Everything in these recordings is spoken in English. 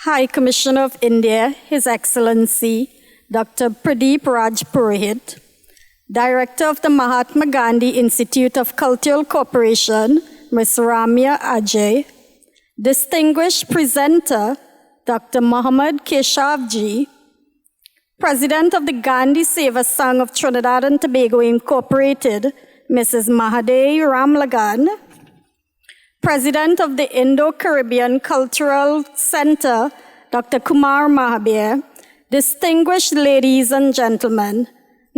High Commissioner of India, His Excellency Dr. Pradeep Raj Purohit, Director of the Mahatma Gandhi Institute of Cultural Cooperation, Ms. Ramya Ajay, Distinguished Presenter, Dr. Mohamed Keshavjee, President of the Gandhi Seva Sangh of Trinidad and Tobago Incorporated, Mrs. Mahade Ramlagan, President of the Indo-Caribbean Cultural Center, Dr. Kumar Mahabir, distinguished ladies and gentlemen,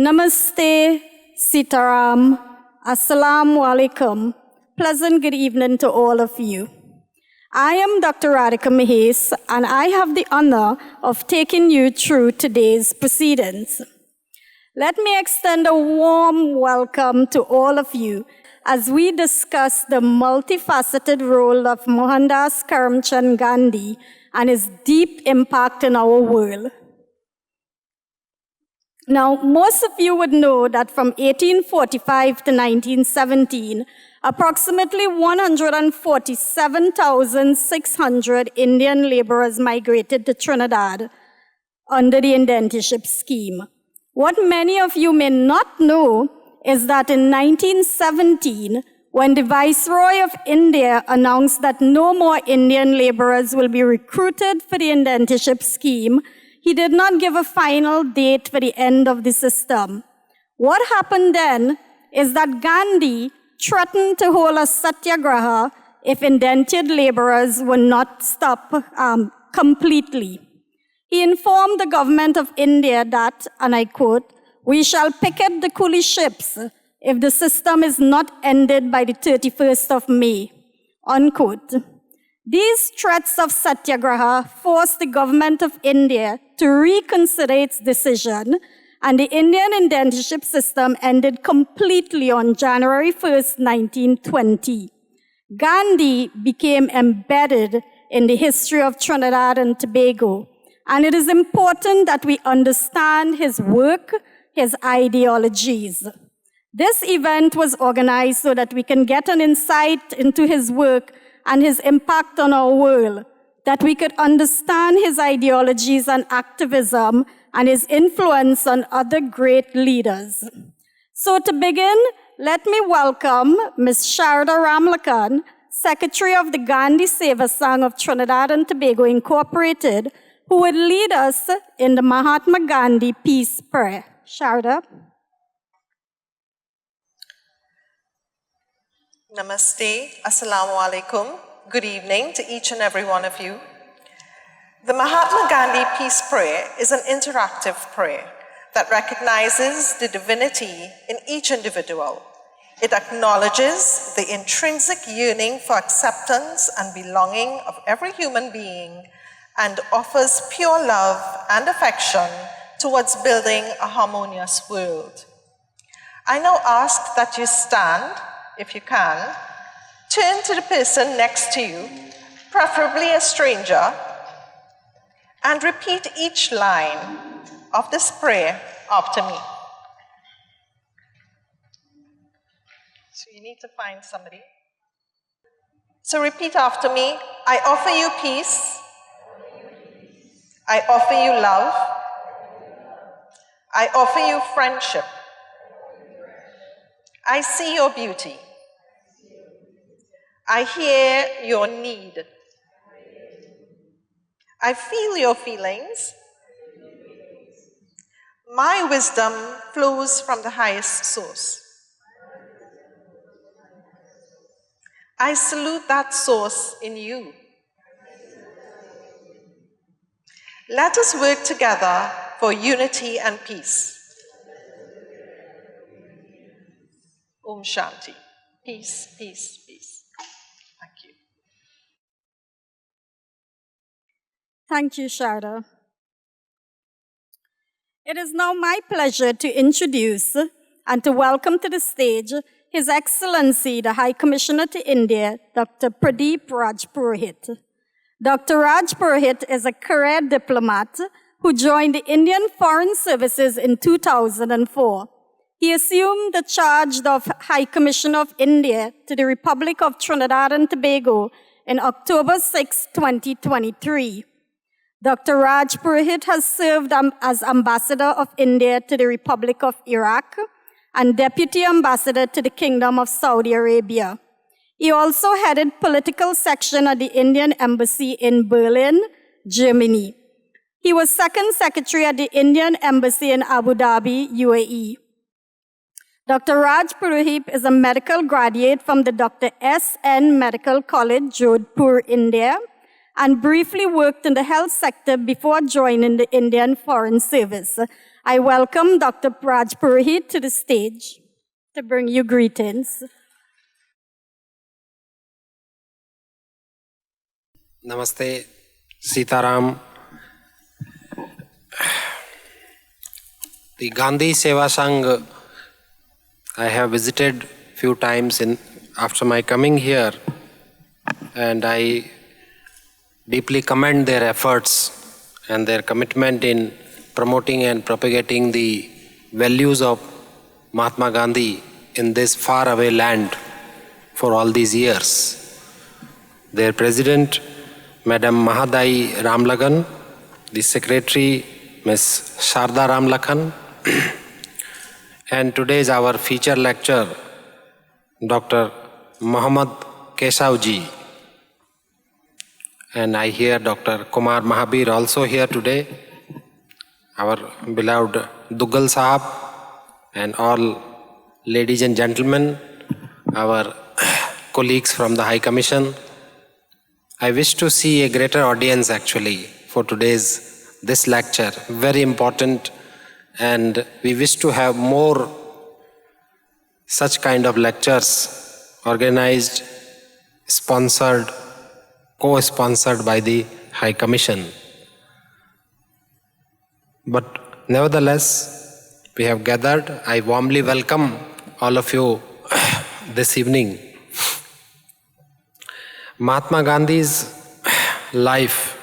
Namaste, Sitaram, Assalamu Alaikum, pleasant good evening to all of you. I am Dr. Radhika Mahes, and I have the honor of taking you through today's proceedings. Let me extend a warm welcome to all of you as we discuss the multifaceted role of Mohandas Karamchand Gandhi and his deep impact in our world. Now, most of you would know that from 1845 to 1917, approximately 147,600 Indian laborers migrated to Trinidad under the indentureship scheme. What many of you may not know is that in 1917, when the Viceroy of India announced that no more Indian laborers will be recruited for the indentureship scheme, he did not give a final date for the end of the system. What happened then is that Gandhi threatened to hold a satyagraha if indentured laborers were not stopped completely. He informed the government of India that, and I quote, "We shall picket the coolie ships if the system is not ended by the 31st of May," unquote. These threats of satyagraha forced the government of India to reconsider its decision, and the Indian indentureship system ended completely on January 1st, 1920. Gandhi became embedded in the history of Trinidad and Tobago, and it is important that we understand his work, his ideologies. This event was organized so that we can get an insight into his work and his impact on our world, that we could understand his ideologies and activism and his influence on other great leaders. So to begin, let me welcome Ms. Sharda Ramlakan, Secretary of the Gandhi Seva Sangh of Trinidad and Tobago Incorporated, who would lead us in the Mahatma Gandhi Peace Prayer. Sharda. Namaste, Assalamu Alaikum. Good evening to each and every one of you. The Mahatma Gandhi Peace Prayer is an interactive prayer that recognizes the divinity in each individual. It acknowledges the intrinsic yearning for acceptance and belonging of every human being and offers pure love and affection towards building a harmonious world. I now ask that you stand, if you can, turn to the person next to you, preferably a stranger, and repeat each line of this prayer after me. So you need to find somebody. So repeat after me. I offer you peace. I offer you love. I offer you friendship. I see your beauty. I hear your need. I feel your feelings. My wisdom flows from the highest source. I salute that source in you. Let us work together for unity and peace. Om Shanti. Peace, peace, peace. Thank you. Thank you, Sharda. It is now my pleasure to introduce and to welcome to the stage His Excellency, the High Commissioner to India, Dr. Pradeep Raj Purohit. Dr. Raj Purohit is a career diplomat who joined the Indian Foreign Services in 2004. He assumed the charge of High Commissioner of India to the Republic of Trinidad and Tobago in October 6, 2023. Dr. Raj Purohit has served as Ambassador of India to the Republic of Iraq and Deputy Ambassador to the Kingdom of Saudi Arabia. He also headed political section at the Indian Embassy in Berlin, Germany. He was Second Secretary at the Indian Embassy in Abu Dhabi, UAE. Dr. Raj Purohit is a medical graduate from the Dr. S.N. Medical College, Jodhpur, India, and briefly worked in the health sector before joining the Indian Foreign Service. I welcome Dr. Raj Purohit to the stage to bring you greetings. Namaste, Sitaram. The Gandhi Seva Sangh I have visited few times after my coming here, and I deeply commend their efforts and their commitment in promoting and propagating the values of Mahatma Gandhi in this faraway land for all these years. Their president, Madam Mahadai Ramlagan, the secretary, Ms. Sharda Ramlakhan, and today's our feature lecturer, Dr. Mohamed Keshavjee. And I hear Dr. Kumar Mahabir also here today, our beloved Dugal Sahab, and all ladies and gentlemen, our colleagues from the High Commission. I wish to see a greater audience actually for this lecture, very important, and we wish to have more such kind of lectures organized, sponsored, co-sponsored by the High Commission. But nevertheless, we have gathered. I warmly welcome all of you this evening. Mahatma Gandhi's life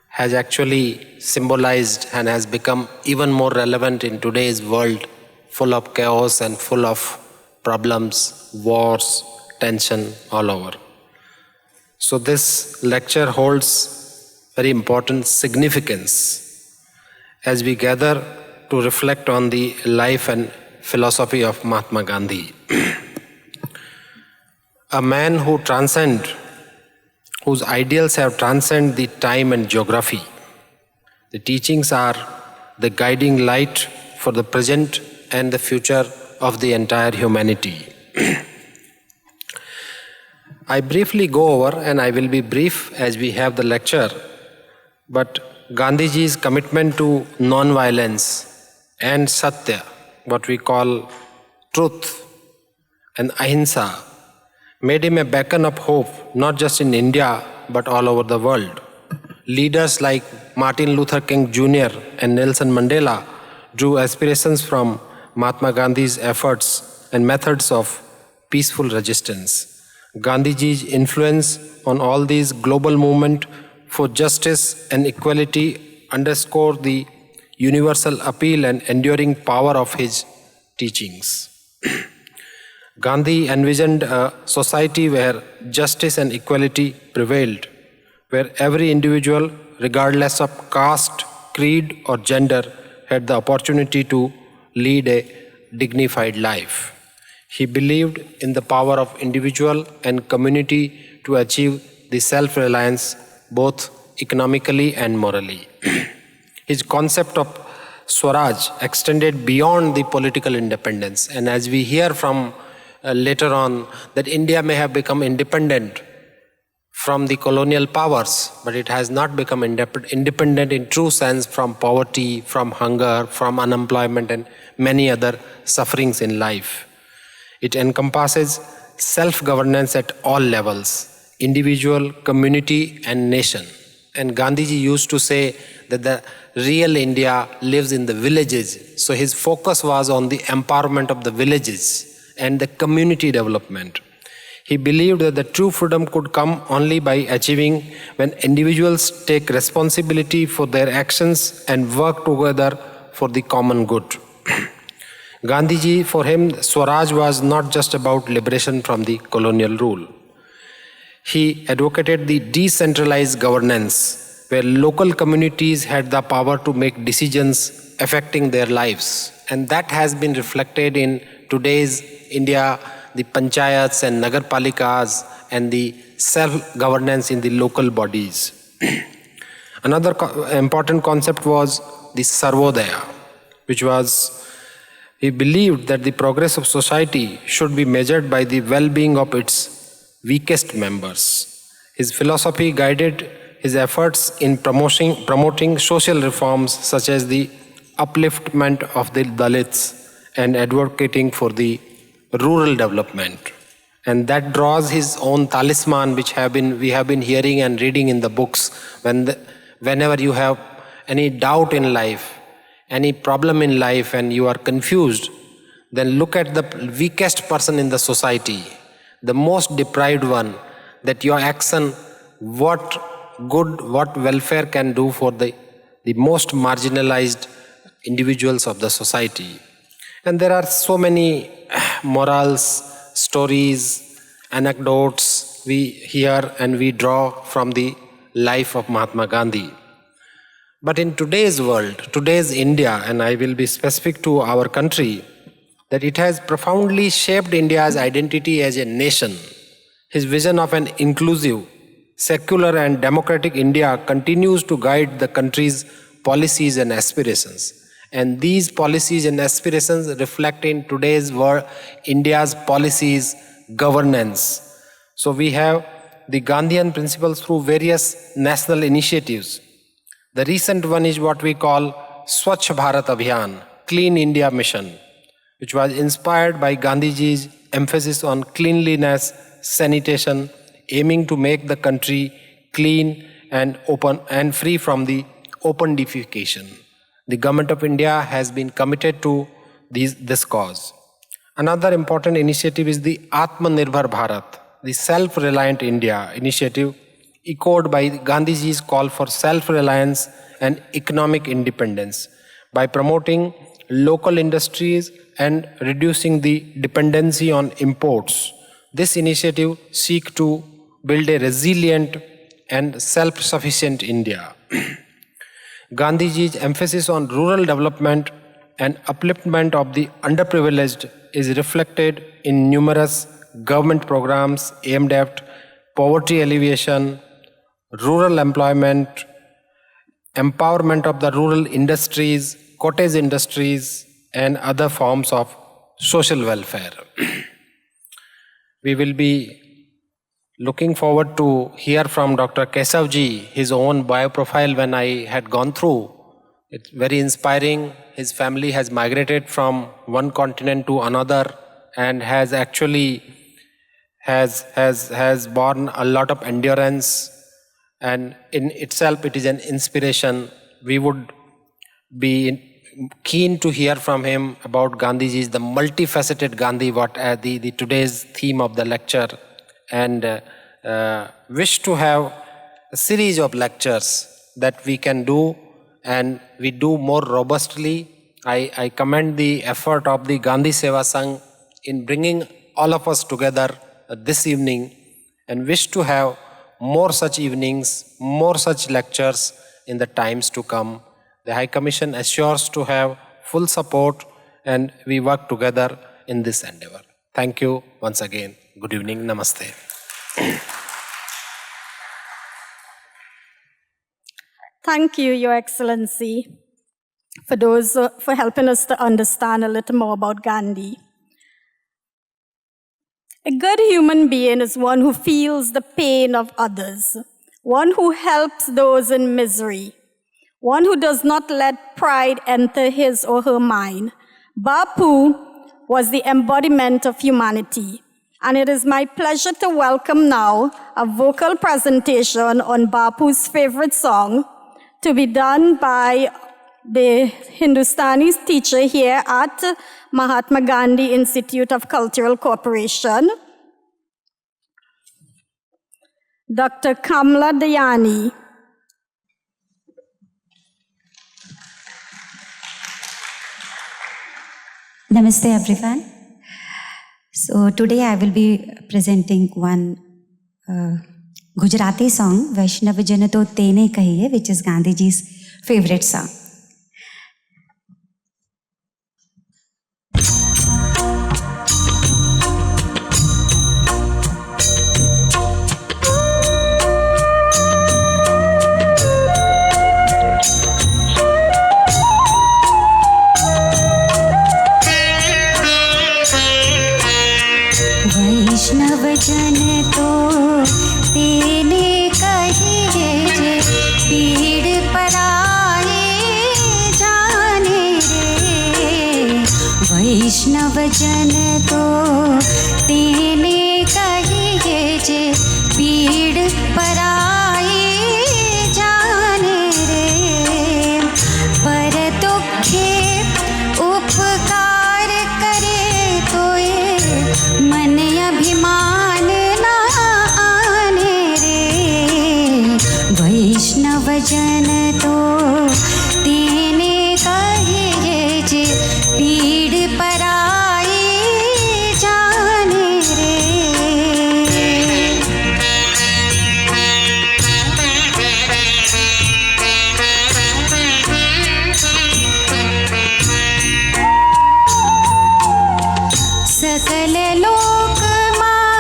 has actually symbolized and has become even more relevant in today's world, full of chaos and full of problems, wars, tension all over. So this lecture holds very important significance as we gather to reflect on the life and philosophy of Mahatma Gandhi. A man whose ideals have transcended the time and geography. The teachings are the guiding light for the present and the future of the entire humanity. I briefly go over, and I will be brief as we have the lecture, but Gandhiji's commitment to non-violence and satya, what we call truth and ahimsa, made him a beacon of hope, not just in India, but all over the world. Leaders like Martin Luther King Jr. and Nelson Mandela drew aspirations from Mahatma Gandhi's efforts and methods of peaceful resistance. Gandhiji's influence on all these global movements for justice and equality underscore the universal appeal and enduring power of his teachings. Gandhi envisioned a society where justice and equality prevailed, where every individual, regardless of caste, creed, or gender, had the opportunity to lead a dignified life. He believed in the power of individual and community to achieve the self-reliance both economically and morally. His concept of Swaraj extended beyond the political independence, and as we hear from later on, that India may have become independent from the colonial powers, but it has not become independent in true sense from poverty, from hunger, from unemployment, and many other sufferings in life. It encompasses self-governance at all levels, individual, community, and nation. And Gandhiji used to say that the real India lives in the villages. So his focus was on the empowerment of the villages and the community development. He believed that the true freedom could come only by achieving when individuals take responsibility for their actions and work together for the common good. Gandhiji, for him, Swaraj was not just about liberation from the colonial rule. He advocated the decentralized governance, where local communities had the power to make decisions affecting their lives. And that has been reflected in today's India, the panchayats and nagarpalikas, and the self-governance in the local bodies. Another important concept was the Sarvodaya, which was, he believed that the progress of society should be measured by the well-being of its weakest members. His philosophy guided his efforts in promoting social reforms such as the upliftment of the Dalits and advocating for the rural development. And that draws his own talisman, which we have been hearing and reading in the books. Whenever you have any doubt in life, any problem in life, and you are confused, then look at the weakest person in the society, the most deprived one, that your action, what good, what welfare can do for the most marginalized individuals of the society. And there are so many morals, stories, anecdotes we hear and we draw from the life of Mahatma Gandhi. But in today's world, today's India, and I will be specific to our country, that it has profoundly shaped India's identity as a nation. His vision of an inclusive, secular and democratic India continues to guide the country's policies and aspirations. And these policies and aspirations reflect in today's world, India's policies, governance. So we have the Gandhian principles through various national initiatives. The recent one is what we call Swachh Bharat Abhiyan, Clean India Mission, which was inspired by Gandhiji's emphasis on cleanliness, sanitation, aiming to make the country clean and open and free from the open defecation. The government of India has been committed to this cause. Another important initiative is the Atmanirbhar Bharat, the Self-Reliant India initiative, echoed by Gandhiji's call for self-reliance and economic independence by promoting local industries and reducing the dependency on imports. This initiative seeks to build a resilient and self-sufficient India. Gandhiji's emphasis on rural development and upliftment of the underprivileged is reflected in numerous government programs aimed at poverty alleviation, rural employment, empowerment of the rural industries, cottage industries, and other forms of social welfare. We will be looking forward to hear from Dr. Keshavjee, his own bioprofile when I had gone through. It's very inspiring. His family has migrated from one continent to another and has actually has borne a lot of endurance, and in itself it is an inspiration. We would be keen to hear from him about Gandhiji's the multifaceted Gandhi, what the today's theme of the lecture, and wish to have a series of lectures that we can do and we do more robustly. I commend the effort of the Gandhi Seva Sangh in bringing all of us together this evening, and wish to have more such evenings, more such lectures in the times to come. The High Commission assures to have full support, and we work together in this endeavor. Thank you once again. Good evening. Namaste. Thank you, Your Excellency, for helping us to understand a little more about Gandhi. A good human being is one who feels the pain of others, one who helps those in misery, one who does not let pride enter his or her mind. Bapu was the embodiment of humanity, and it is my pleasure to welcome now a vocal presentation on Bapu's favorite song to be done by the Hindustani teacher here at Mahatma Gandhi Institute of Cultural Cooperation, Dr. Kamla Dayani. Namaste everyone. So today I will be presenting one Gujarati song, Vaishnav Jan to Tene Kahiye, which is Gandhiji's favorite song. वैष्णव जन तो तेने कहिए जे पीड़ पराए जाने रे। वैष्णव जन तो तेने कहिए जे पीड़ पराए जाने रे। पर दुखे उपकार करे तो ये मन अभिमान ना आने रे। वैष्णव जन तो तेने कहिए जे पीड़ पराए जाने रे। सकल लोक मां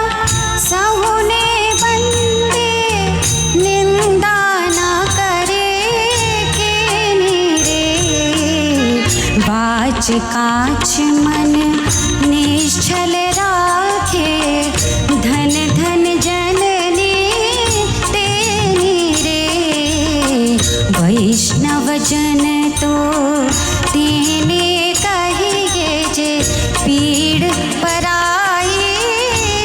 सहुने बंदे निंदा ना करे के रे। बाच काछ मन निश्चल राखे धन धन जननी तेनी रे। वैष्णव जन तो तेने कहिए जे पीड़ पराए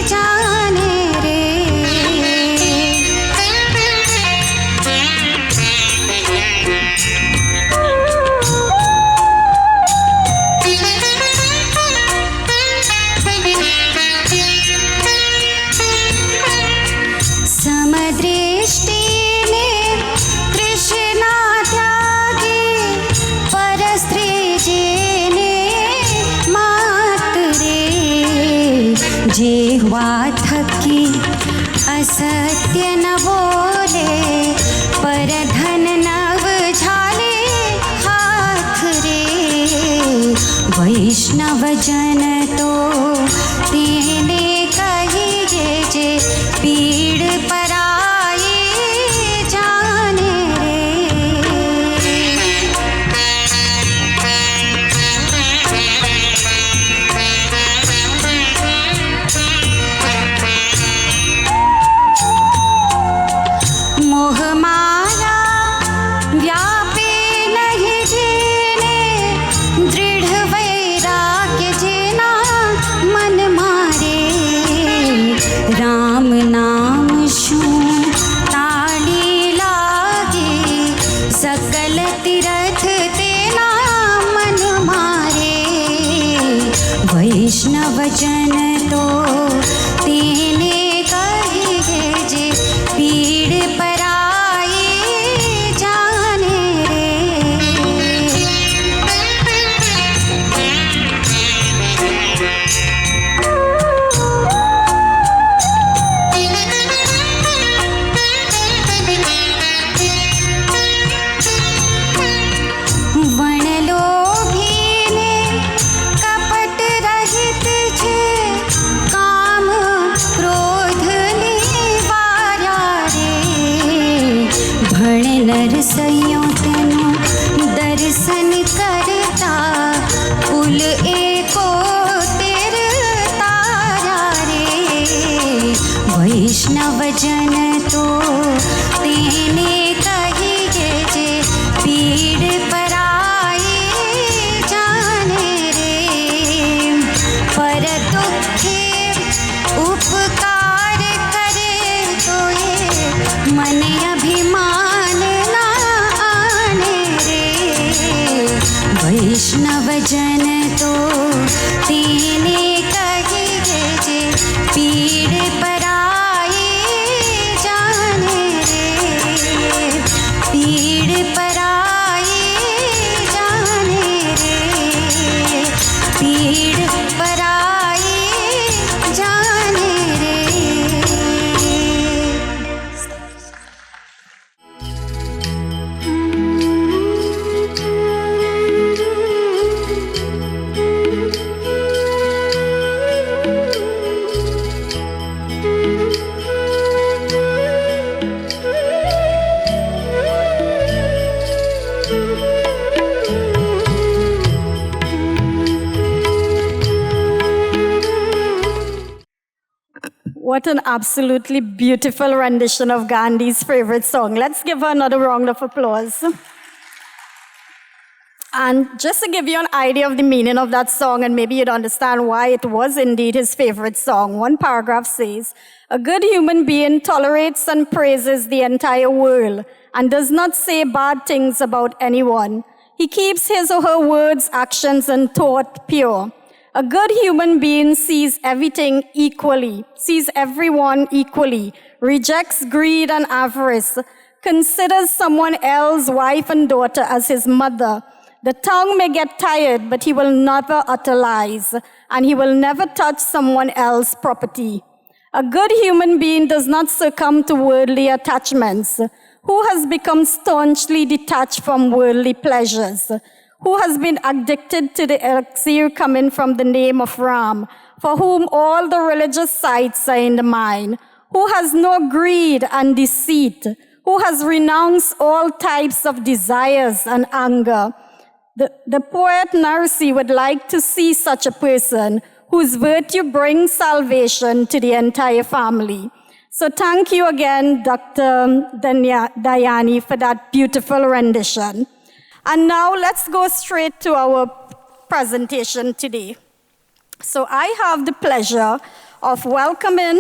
जाने रे। समदृष्टि ने तृष्णा त्यागे पर स्त्री जेने मात रे। जे हुआ थकी असत्य न बोले पर धन नव झाले हाथ रे। वैष्णव जन तो तेने कहिए जे पीड़ पराए जाने रे। मोह माया व्यापे नहीं जेने दृढ़ वैराग्य जेना नरसइयों तेनु दर्शन करता कुल एको तेर तारा रे वैष्णव जन तो तेने कहिए जे पीड़ पराई जाने रे पर दुखे उपकार करे तो ये मन अभिमान ना आने रे वैष्णव जन तो तेने कहिए जे पीड़ पराई जाने रे पीड़ पराई जाने रे पीड़ पराई जाने रे What an absolutely beautiful rendition of Gandhi's favorite song. Let's give her another round of applause. And just to give you an idea of the meaning of that song, and maybe you'd understand why it was indeed his favorite song, one paragraph says, "A good human being tolerates and praises the entire world and does not say bad things about anyone. He keeps his or her words, actions, and thought pure. A good human being sees everything equally, sees everyone equally, rejects greed and avarice, considers someone else's wife and daughter as his mother. The tongue may get tired, but he will never utter lies, and he will never touch someone else's property. A good human being does not succumb to worldly attachments. Who has become staunchly detached from worldly pleasures? Who has been addicted to the elixir coming from the name of Ram, for whom all the religious sites are in the mind? Who has no greed and deceit? Who has renounced all types of desires and anger?" The poet Narsi would like to see such a person whose virtue brings salvation to the entire family. So thank you again, Dr. Dayani, for that beautiful rendition. And now let's go straight to our presentation today. So I have the pleasure of welcoming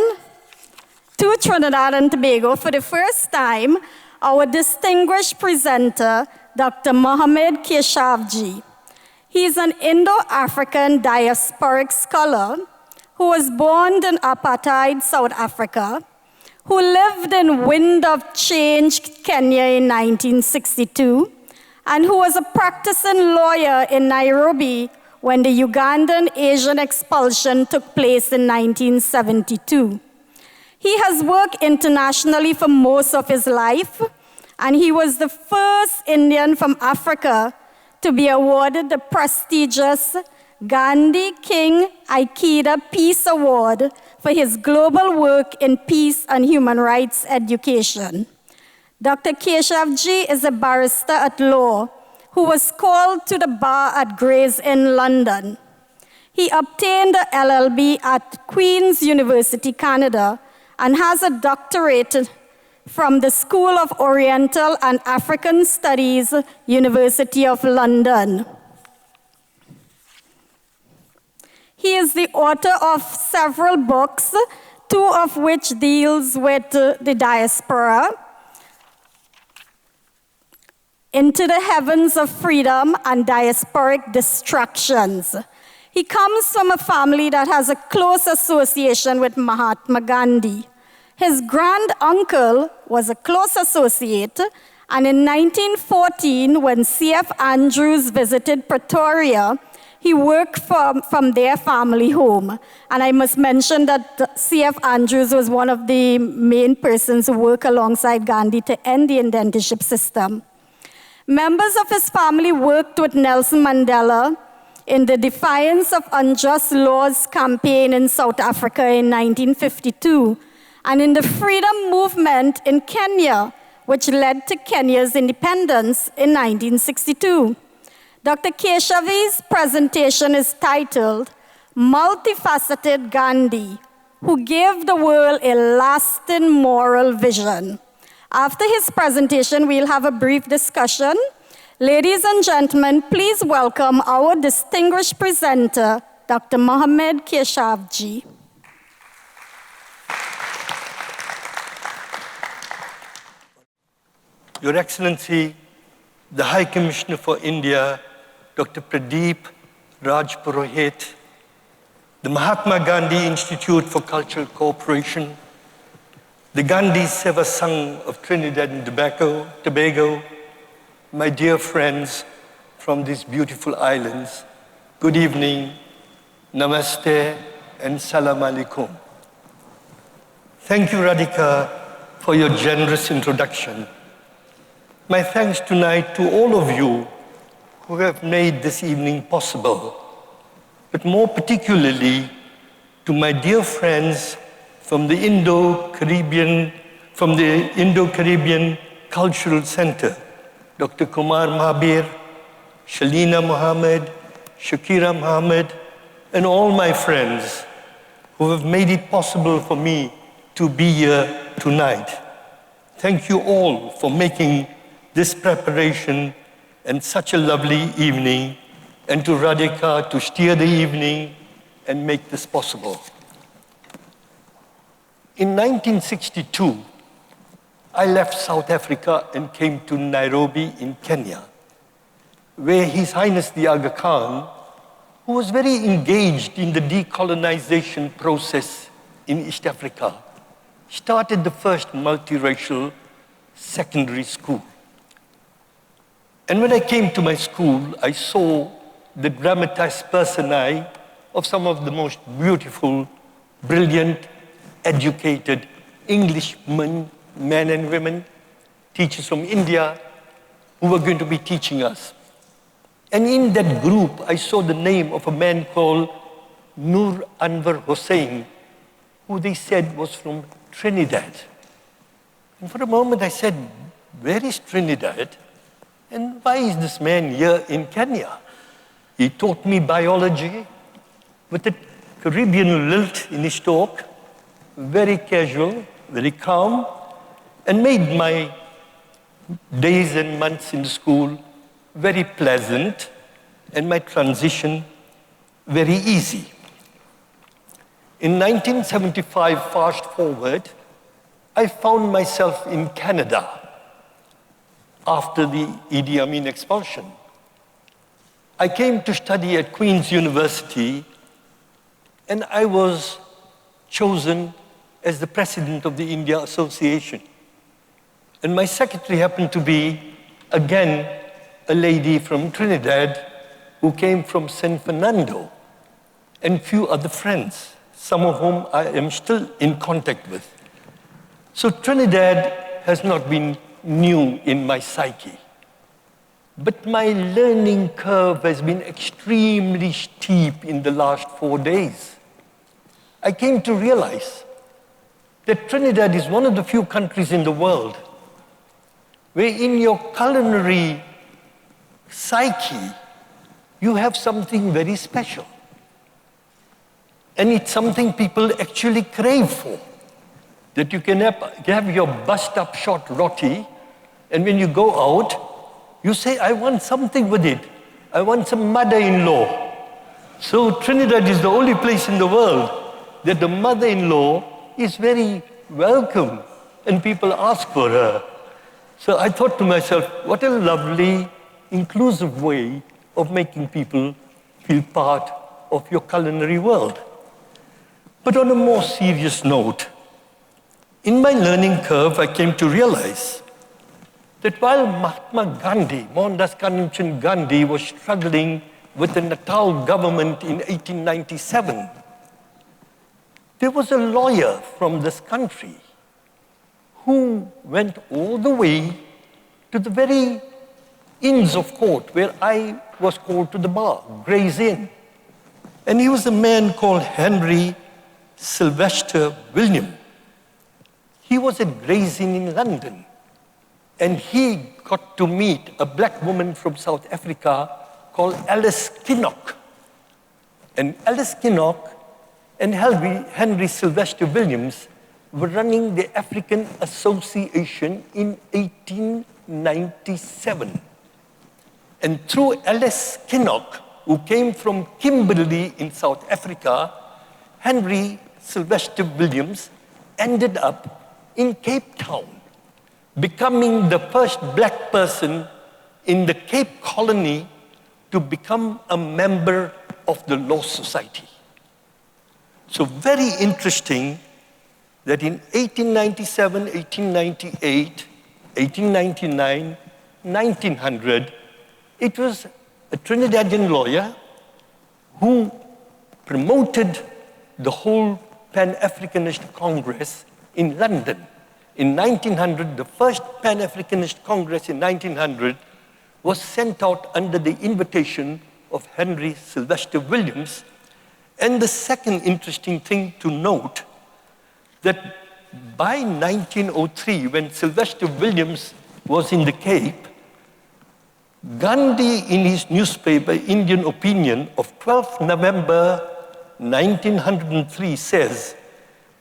to Trinidad and Tobago for the first time our distinguished presenter, Dr. Mohamed Keshavjee. He is an Indo-African diasporic scholar who was born in apartheid South Africa, who lived in Wind of Change, Kenya in 1962, and who was a practicing lawyer in Nairobi when the Ugandan Asian expulsion took place in 1972. He has worked internationally for most of his life, and he was the first Indian from Africa to be awarded the prestigious Gandhi King Aikida Peace Award for his global work in peace and human rights education. Dr. Keshavjee is a barrister at law who was called to the bar at Gray's Inn, London. He obtained a LLB at Queen's University, Canada, and has a doctorate from the School of Oriental and African Studies, University of London. He is the author of several books, two of which deals with the diaspora, Into the Heavens of Freedom and Diasporic Distractions. He comes from a family that has a close association with Mahatma Gandhi. His grand-uncle was a close associate, and in 1914, when C.F. Andrews visited Pretoria, he worked from their family home. And I must mention that C.F. Andrews was one of the main persons who worked alongside Gandhi to end the indentureship system. Members of his family worked with Nelson Mandela in the Defiance of Unjust Laws campaign in South Africa in 1952, and in the freedom movement in Kenya, which led to Kenya's independence in 1962. Dr. Keshavjee's presentation is titled Multifaceted Gandhi, who gave the world a lasting moral vision. After his presentation, we'll have a brief discussion. Ladies and gentlemen, please welcome our distinguished presenter, Dr. Mohamed Keshavjee. Your Excellency, the High Commissioner for India, Dr. Pradeep Raj Purohit, the Mahatma Gandhi Institute for Cultural Cooperation, the Gandhi Seva Sangh of Trinidad and Tobago, my dear friends from these beautiful islands, good evening, namaste, and salam alaikum. Thank you, Radhika, for your generous introduction. My thanks tonight to all of you who have made this evening possible, but more particularly to my dear friends from the Indo-Caribbean Cultural Center, Dr. Kumar Mahabir, Shalina Mohamed, Shakira Mohamed, and all my friends who have made it possible for me to be here tonight. Thank you all for making this preparation and such a lovely evening, and to Radhika to steer the evening and make this possible. In 1962, I left South Africa and came to Nairobi in Kenya, where His Highness the Aga Khan, who was very engaged in the decolonization process in East Africa, started the first multiracial secondary school. And when I came to my school, I saw the dramatized personae of some of the most beautiful, brilliant, educated Englishmen, men and women, teachers from India, who were going to be teaching us. And in that group, I saw the name of a man called Nur Anwar Hussain, who they said was from Trinidad. And for a moment I said, where is Trinidad? And why is this man here in Kenya? He taught me biology with a Caribbean lilt in his talk, very casual, very calm, and made my days and months in the school very pleasant and my transition very easy. In 1975, fast forward, I found myself in Canada after the Idi Amin expulsion. I came to study at Queen's University, and I was chosen as the president of the India Association. And my secretary happened to be, again, a lady from Trinidad who came from San Fernando, and few other friends, some of whom I am still in contact with. So Trinidad has not been new in my psyche. But my learning curve has been extremely steep in the last 4 days. I came to realize that Trinidad is one of the few countries in the world where in your culinary psyche, you have something very special. And it's something people actually crave for. That you can have your bust-up short roti, and when you go out, you say, I want something with it. I want some mother-in-law. So Trinidad is the only place in the world that the mother-in-law is very welcome, and people ask for her. So I thought to myself, what a lovely, inclusive way of making people feel part of your culinary world. But on a more serious note, in my learning curve, I came to realize that while Mahatma Gandhi, Mohandas Karamchand Gandhi, was struggling with the Natal government in 1897, there was a lawyer from this country who went all the way to the very Inns of Court where I was called to the bar, Gray's Inn. And he was a man called Henry Sylvester William. He was at Gray's Inn in London. and he got to meet a black woman from South Africa called Alice Kinnock. And Alice Kinnock and Henry Sylvester Williams were running the African Association in 1897. And through Alice Kinnock, who came from Kimberley in South Africa, Henry Sylvester Williams ended up in Cape Town, becoming the first black person in the Cape Colony to become a member of the Law Society. So very interesting that in 1897, 1898, 1899, 1900, it was a Trinidadian lawyer who promoted the whole Pan-Africanist Congress in London. In 1900, the first Pan-Africanist Congress in 1900 was sent out under the invitation of Henry Sylvester Williams. And the second interesting thing to note, that by 1903, when Sylvester Williams was in the Cape, Gandhi, in his newspaper, Indian Opinion, of 12th November 1903 says,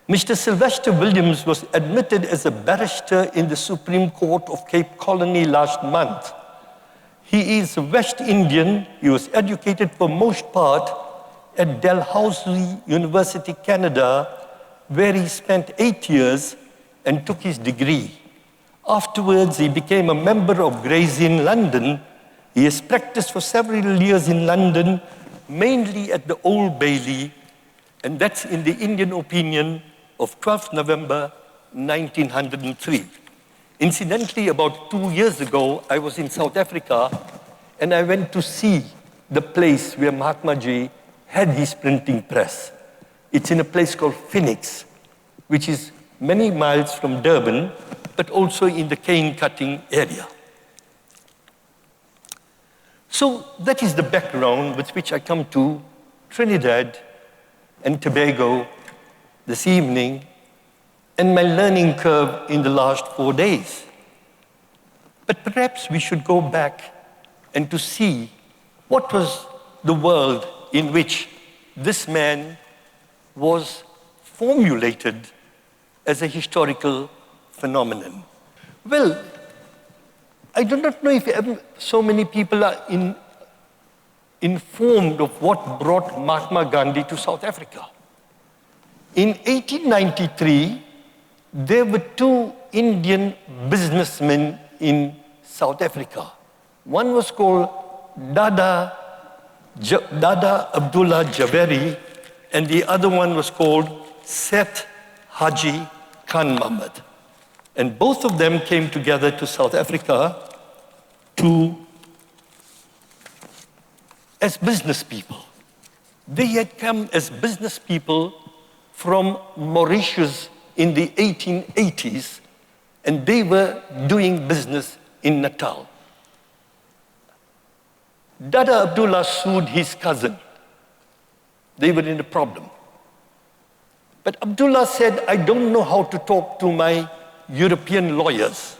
Mr. Sylvester Williams was admitted as a barrister in the Supreme Court of Cape Colony last month. He is a West Indian. He was educated for most part at Dalhousie University, Canada, where he spent 8 years and took his degree. Afterwards, he became a member of Gray's Inn, London. He has practiced for several years in London, mainly at the Old Bailey, and that's in the Indian Opinion of 12th November 1903. Incidentally, about 2 years ago, I was in South Africa, and I went to see the place where Mahatmaji had his printing press. It's in a place called Phoenix, which is many miles from Durban, but also in the cane cutting area. So that is the background with which I come to Trinidad and Tobago this evening and my learning curve in the last 4 days. But perhaps we should go back and to see what was the world in which this man was formulated as a historical phenomenon. Well, I do not know if so many people are informed of what brought Mahatma Gandhi to South Africa. In 1893, there were two Indian businessmen in South Africa. One was called Dada Abdullah Javeri, and the other one was called Seth Haji Khan Muhammad. And both of them came together to South Africa as business people. They had come as business people from Mauritius in the 1880s, and they were doing business in Natal. Dada Abdullah sued his cousin. They were in a problem. But Abdullah said, I don't know how to talk to my European lawyers.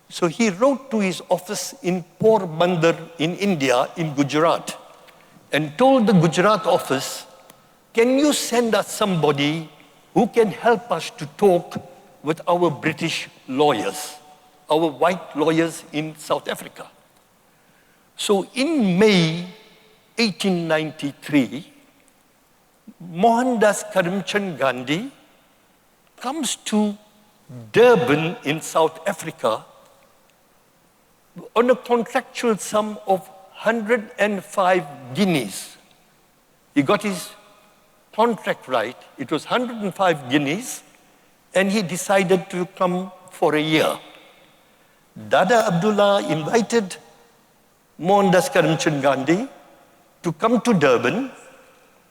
So he wrote to his office in Porbandar in India, in Gujarat, and told the Gujarat office, can you send us somebody who can help us to talk with our British lawyers, our white lawyers in South Africa? So in May 1893, Mohandas Karamchand Gandhi comes to Durban in South Africa on a contractual sum of 105 guineas. He got his contract right. It was 105 guineas, and he decided to come for a year. Dada Abdullah invited Mohandas Karamchand Gandhi to come to Durban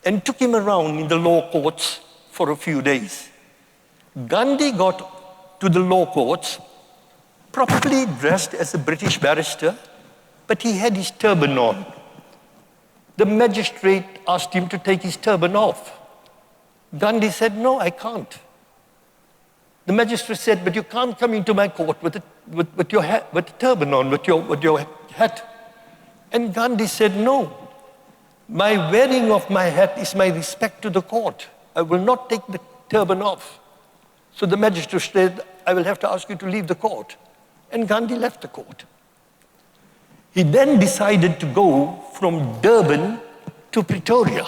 and took him around in the law courts for a few days. Gandhi got to the law courts properly dressed as a British barrister, but he had his turban on. The magistrate asked him to take his turban off. Gandhi said, no, I can't. The magistrate said, but you can't come into my court with a turban on, with your hat. And Gandhi said, no. My wearing of my hat is my respect to the court. I will not take the turban off. So the magistrate said, I will have to ask you to leave the court. And Gandhi left the court. He then decided to go from Durban to Pretoria,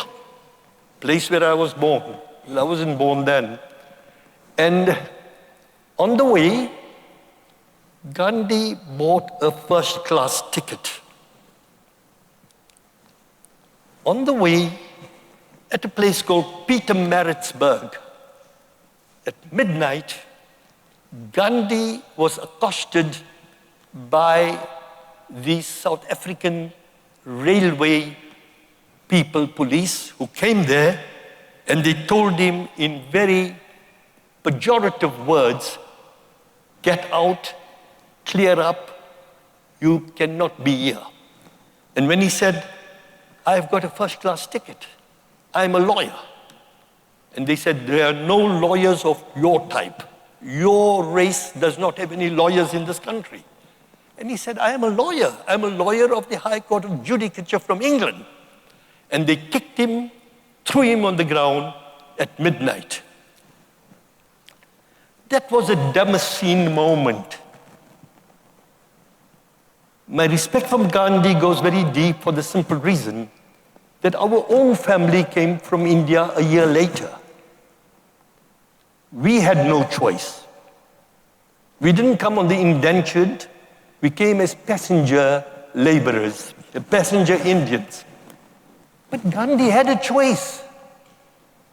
place where I was born. I wasn't born then. And on the way, Gandhi bought a first-class ticket. On the way, at a place called Pietermaritzburg, at midnight, Gandhi was accosted by the South African railway people, police, who came there, and they told him in very pejorative words, get out, clear up, you cannot be here. And when he said, I've got a first-class ticket, I'm a lawyer. And they said, there are no lawyers of your type. Your race does not have any lawyers in this country. And he said, I am a lawyer. I'm a lawyer of the High Court of Judicature from England. And they kicked him, threw him on the ground at midnight. That was a Damascene moment. My respect for Gandhi goes very deep for the simple reason that our own family came from India a year later. We had no choice. We didn't come on the indentured. We came as passenger laborers, passenger Indians. But Gandhi had a choice.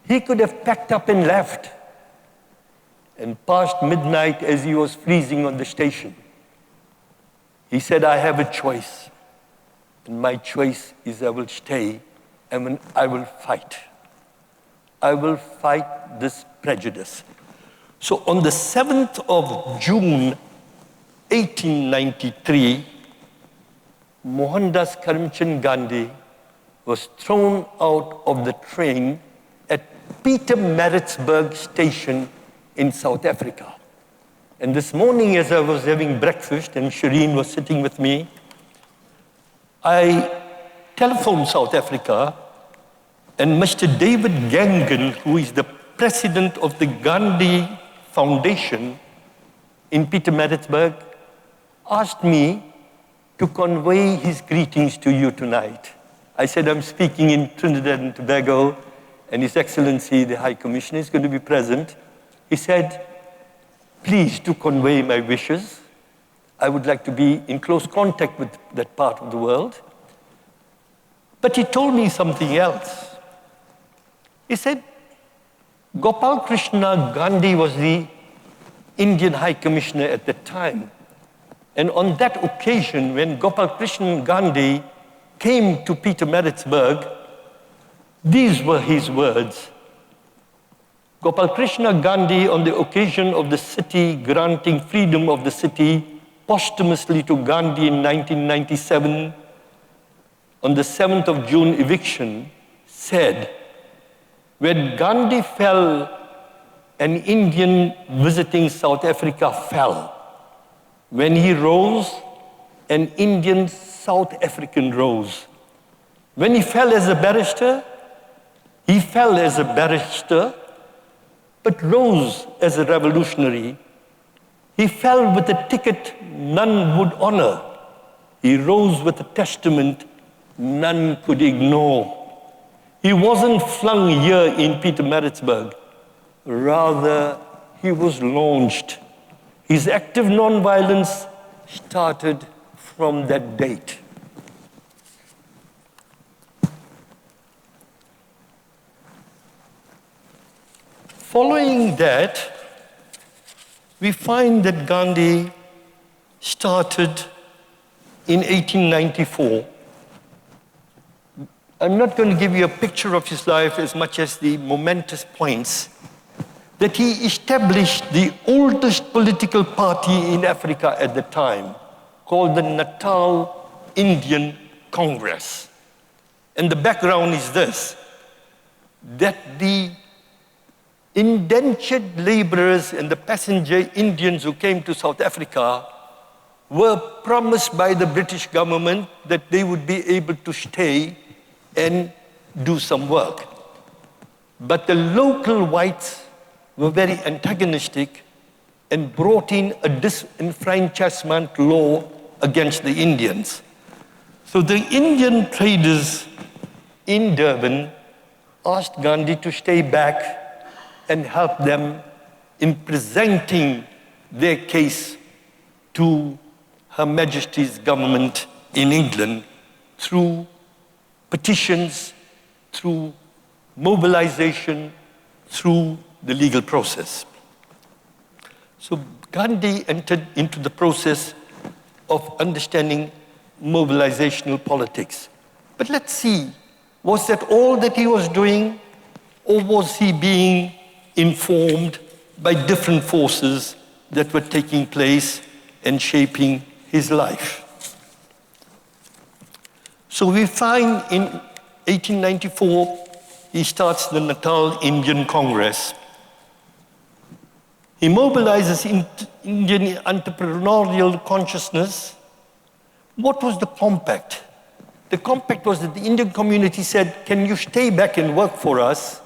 He could have packed up and left. And past midnight, as he was freezing on the station, he said, I have a choice. And my choice is I will stay and I will fight. I will fight this prejudice. So on the 7th of June, 1893, Mohandas Karamchand Gandhi was thrown out of the train at Pietermaritzburg station in South Africa. And this morning, as I was having breakfast and Shireen was sitting with me, I telephoned South Africa, and Mr. David Gangan, who is the president of the Gandhi Foundation in Pietermaritzburg, asked me to convey his greetings to you tonight. I said, I'm speaking in Trinidad and Tobago, and His Excellency, the High Commissioner, is going to be present. He said, please do convey my wishes. I would like to be in close contact with that part of the world. But he told me something else. He said, Gopal Krishna Gandhi was the Indian High Commissioner at that time. And on that occasion, when Gopal Krishna Gandhi came to Pietermaritzburg, these were his words. Gopal Krishna Gandhi, on the occasion of the city granting freedom of the city posthumously to Gandhi in 1997, on the 7th of June eviction, said, when Gandhi fell, an Indian visiting South Africa fell. When he rose, an Indian South African rose. When he fell as a barrister, he fell as a barrister, but rose as a revolutionary. He fell with a ticket none would honor. He rose with a testament none could ignore. He wasn't flung here in Pietermaritzburg. Rather, he was launched. His active nonviolence started from that date. Following that, we find that Gandhi started in 1894. I'm not going to give you a picture of his life as much as the momentous points that he established the oldest political party in Africa at the time, called the Natal Indian Congress. And the background is this, that the indentured laborers and the passenger Indians who came to South Africa were promised by the British government that they would be able to stay and do some work. But the local whites were very antagonistic and brought in a disenfranchisement law against the Indians. So the Indian traders in Durban asked Gandhi to stay back and help them in presenting their case to Her Majesty's government in England through petitions, through mobilization, through the legal process. So Gandhi entered into the process of understanding mobilizational politics. But let's see, was that all that he was doing, or was he being informed by different forces that were taking place and shaping his life? So we find in 1894, he starts the Natal Indian Congress. He mobilizes Indian entrepreneurial consciousness. What was the compact? The compact was that the Indian community said, can you stay back and work for us?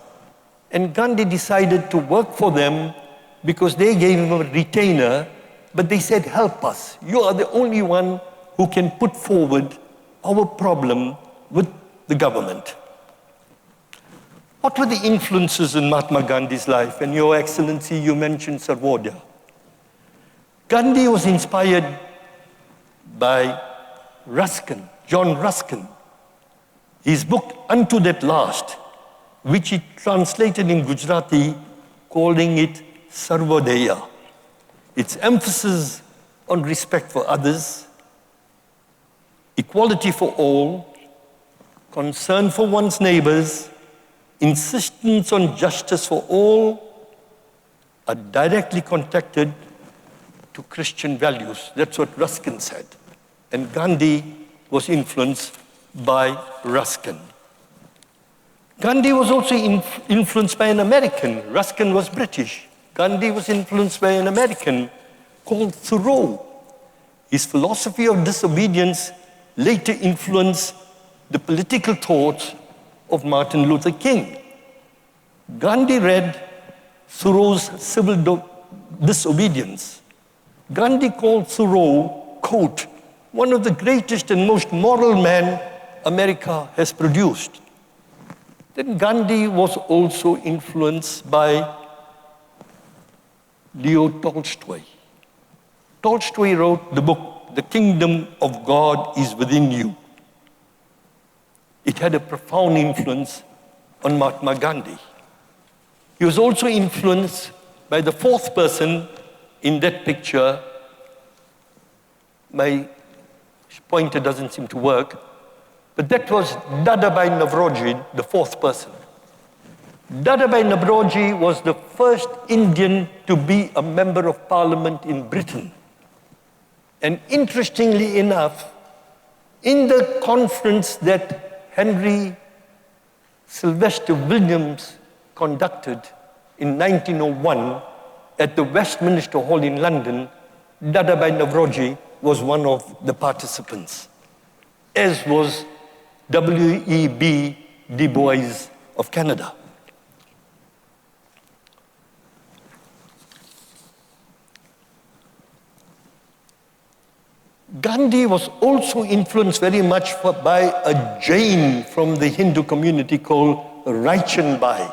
And Gandhi decided to work for them because they gave him a retainer, but they said, help us. You are the only one who can put forward our problem with the government. What were the influences in Mahatma Gandhi's life? And Your Excellency, you mentioned Sarvodaya. Gandhi was inspired by Ruskin, John Ruskin. His book, Unto That Last, which he translated in Gujarati, calling it Sarvodaya. Its emphasis on respect for others, equality for all, concern for one's neighbors, insistence on justice for all are directly connected to Christian values. That's what Ruskin said. And Gandhi was influenced by Ruskin. Gandhi was also influenced by an American. Ruskin was British. Gandhi was influenced by an American called Thoreau. His philosophy of disobedience later influenced the political thoughts of Martin Luther King. Gandhi read Thoreau's Civil Disobedience. Gandhi called Thoreau, quote, one of the greatest and most moral men America has produced. Then Gandhi was also influenced by Leo Tolstoy. Tolstoy wrote the book, The Kingdom of God is Within You. It had a profound influence on Mahatma Gandhi. He was also influenced by the fourth person in that picture. My pointer doesn't seem to work, but that was Dadabhai Navroji, the fourth person. Dadabhai Navroji was the first Indian to be a member of parliament in Britain. And interestingly enough, in the conference that Henry Sylvester Williams conducted in 1901 at the Westminster Hall in London, Dadabhai Navroji was one of the participants, as was W.E.B. Du Bois of Canada. Gandhi was also influenced very much by a Jain from the Hindu community called Raichan Bai.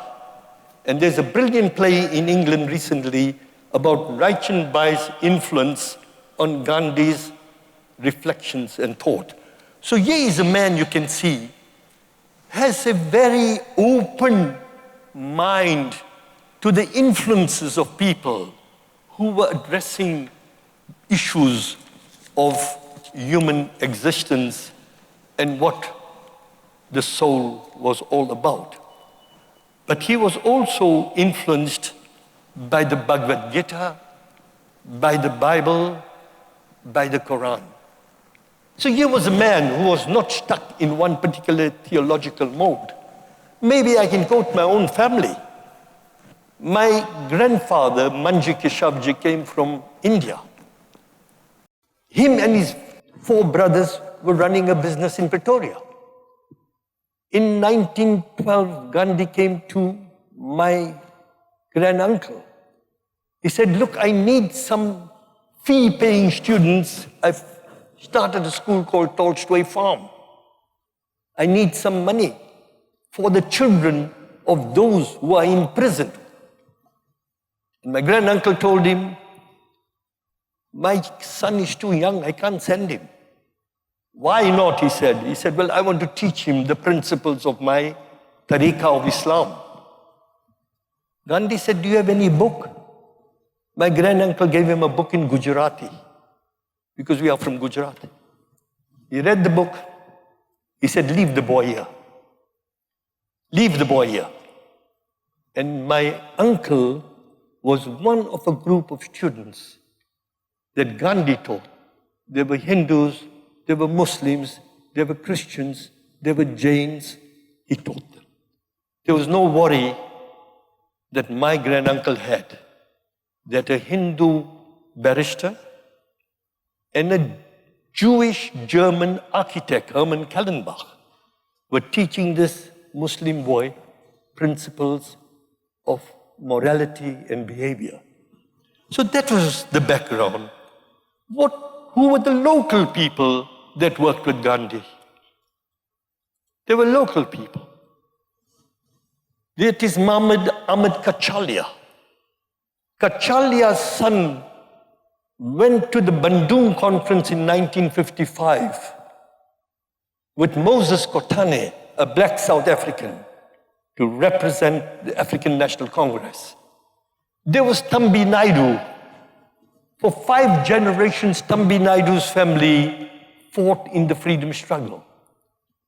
And there's a brilliant play in England recently about Raichan Bai's influence on Gandhi's reflections and thought. So here is a man you can see has a very open mind to the influences of people who were addressing issues of human existence and what the soul was all about. But he was also influenced by the Bhagavad Gita, by the Bible, by the Quran. So here was a man who was not stuck in one particular theological mode. Maybe I can quote my own family. My grandfather, Manji Keshavjee, came from India. Him and his 4 brothers were running a business in Pretoria. In 1912, Gandhi came to my granduncle. He said, look, I need some fee-paying students. I've started a school called Tolstoy Farm. I need some money for the children of those who are in prison. And my granduncle told him, my son is too young, I can't send him. Why not, he said. He said, well, I want to teach him the principles of my tariqah of Islam. Gandhi said, do you have any book? My granduncle gave him a book in Gujarati, because we are from Gujarat. He read the book. He said, leave the boy here. Leave the boy here. And my uncle was one of a group of students that Gandhi taught. There were Hindus, there were Muslims, there were Christians, there were Jains. He taught them. There was no worry that my granduncle had, that a Hindu barrister and a Jewish German architect, Hermann Kallenbach, were teaching this Muslim boy principles of morality and behavior. So that was the background. Who were the local people that worked with Gandhi? They were local people. That is Mohamed Ahmed Kachalia. Kachalia's son went to the Bandung conference in 1955 with Moses Kotane, a black South African, to represent the African National Congress. There was Thambi Naidu. For 5 generations, Thambi Naidu's family fought in the freedom struggle.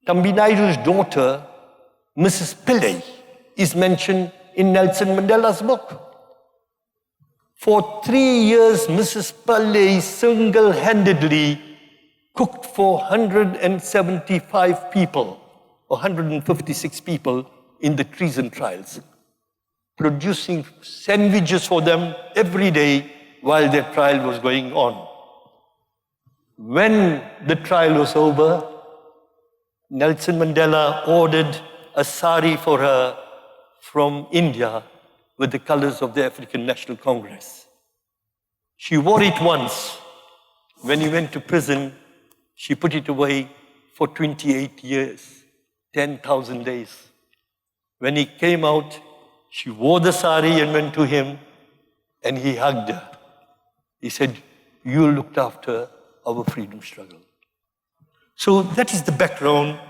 Thambi Naidu's daughter, Mrs. Pillay, is mentioned in Nelson Mandela's book. For 3 years, Mrs. Pillay single-handedly cooked for 175 people, or 156 people in the treason trials, producing sandwiches for them every day while their trial was going on. When the trial was over, Nelson Mandela ordered a sari for her from India with the colors of the African National Congress. She wore it once. When he went to prison, she put it away for 28 years, 10,000 days. When he came out, she wore the sari and went to him, and he hugged her. He said, you looked after our freedom struggle. So that is the background.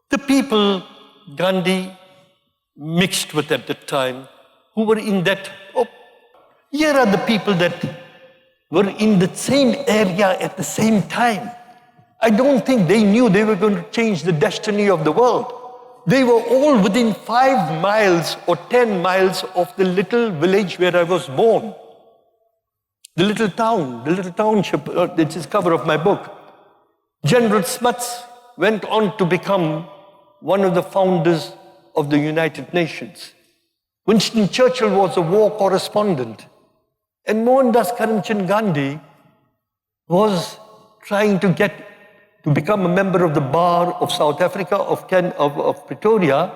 The people Gandhi mixed with at that time, who were in that, here are the people that were in the same area at the same time. I don't think they knew they were going to change the destiny of the world. They were all within 5 miles or 10 miles of the little village where I was born. The little town, the little township, which is cover of my book. General Smuts went on to become one of the founders of the United Nations. Winston Churchill was a war correspondent. And Mohandas Karamchand Gandhi was trying to get to become a member of the bar of South Africa, of Pretoria,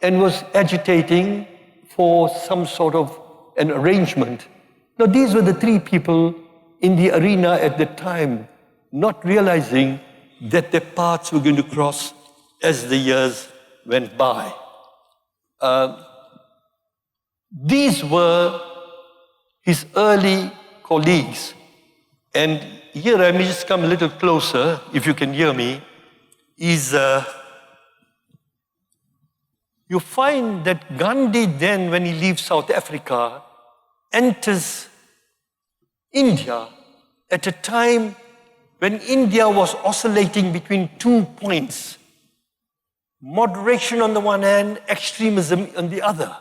and was agitating for some sort of an arrangement. Now, these were the 3 people in the arena at the time, not realizing that their paths were going to cross as the years went by. These were his early colleagues. And here, I may just come a little closer, if you can hear me, you find that Gandhi then, when he leaves South Africa, enters India at a time when India was oscillating between 2 points. Moderation on the one hand, extremism on the other,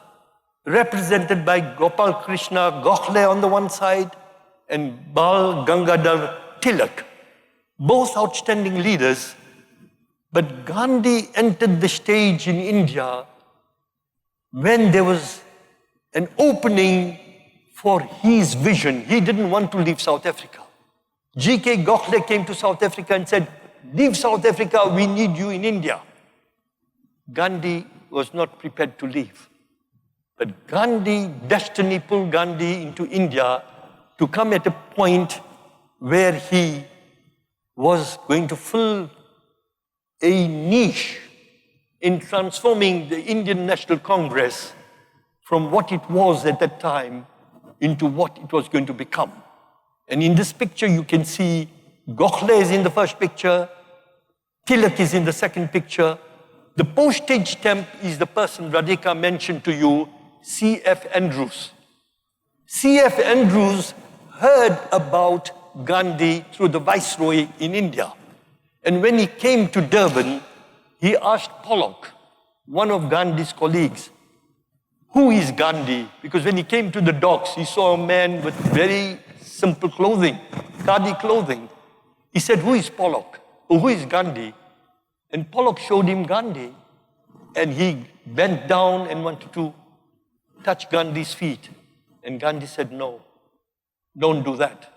represented by Gopal Krishna Gokhale on the one side and Bal Gangadhar Tilak, both outstanding leaders. But Gandhi entered the stage in India when there was an opening for his vision. He didn't want to leave South Africa. G.K. Gokhale came to South Africa and said, leave South Africa, we need you in India. Gandhi was not prepared to leave. But destiny pulled Gandhi into India to come at a point where he was going to fill a niche in transforming the Indian National Congress from what it was at that time into what it was going to become. And in this picture, you can see Gokhale is in the first picture, Tilak is in the second picture. The postage stamp is the person Radhika mentioned to you, C.F. Andrews. C.F. Andrews heard about Gandhi through the Viceroy in India. And when he came to Durban, he asked Pollock, one of Gandhi's colleagues, who is Gandhi? Because when he came to the docks, he saw a man with very simple clothing, khadi clothing. He said, who is Pollock? Or who is Gandhi? And Pollock showed him Gandhi. And he bent down and wanted to touch Gandhi's feet. And Gandhi said, no, don't do that.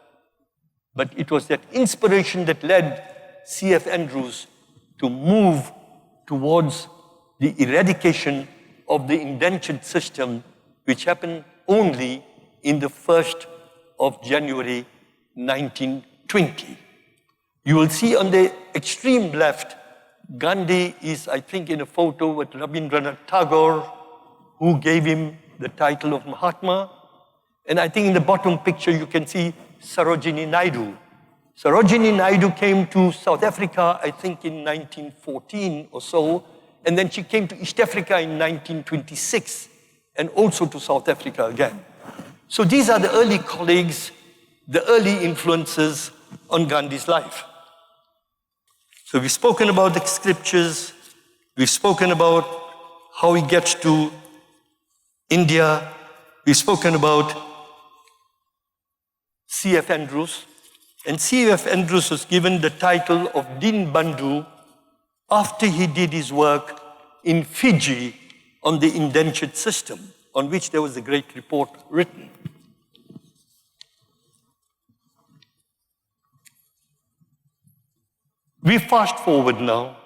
But it was that inspiration that led C.F. Andrews to move towards the eradication of the indentured system, which happened only in the 1st of January 1920. You will see on the extreme left, Gandhi is, I think, in a photo with Rabindranath Tagore, who gave him the title of Mahatma. And I think in the bottom picture, you can see Sarojini Naidu. Sarojini Naidu came to South Africa, I think, in 1914 or so, and then she came to East Africa in 1926, and also to South Africa again. So these are the early colleagues, the early influences on Gandhi's life. So we've spoken about the scriptures, we've spoken about how he gets to India, we've spoken about C.F. Andrews, and C.F. Andrews was given the title of Din Bandhu after he did his work in Fiji on the indentured system, on which there was a great report written. We fast forward now.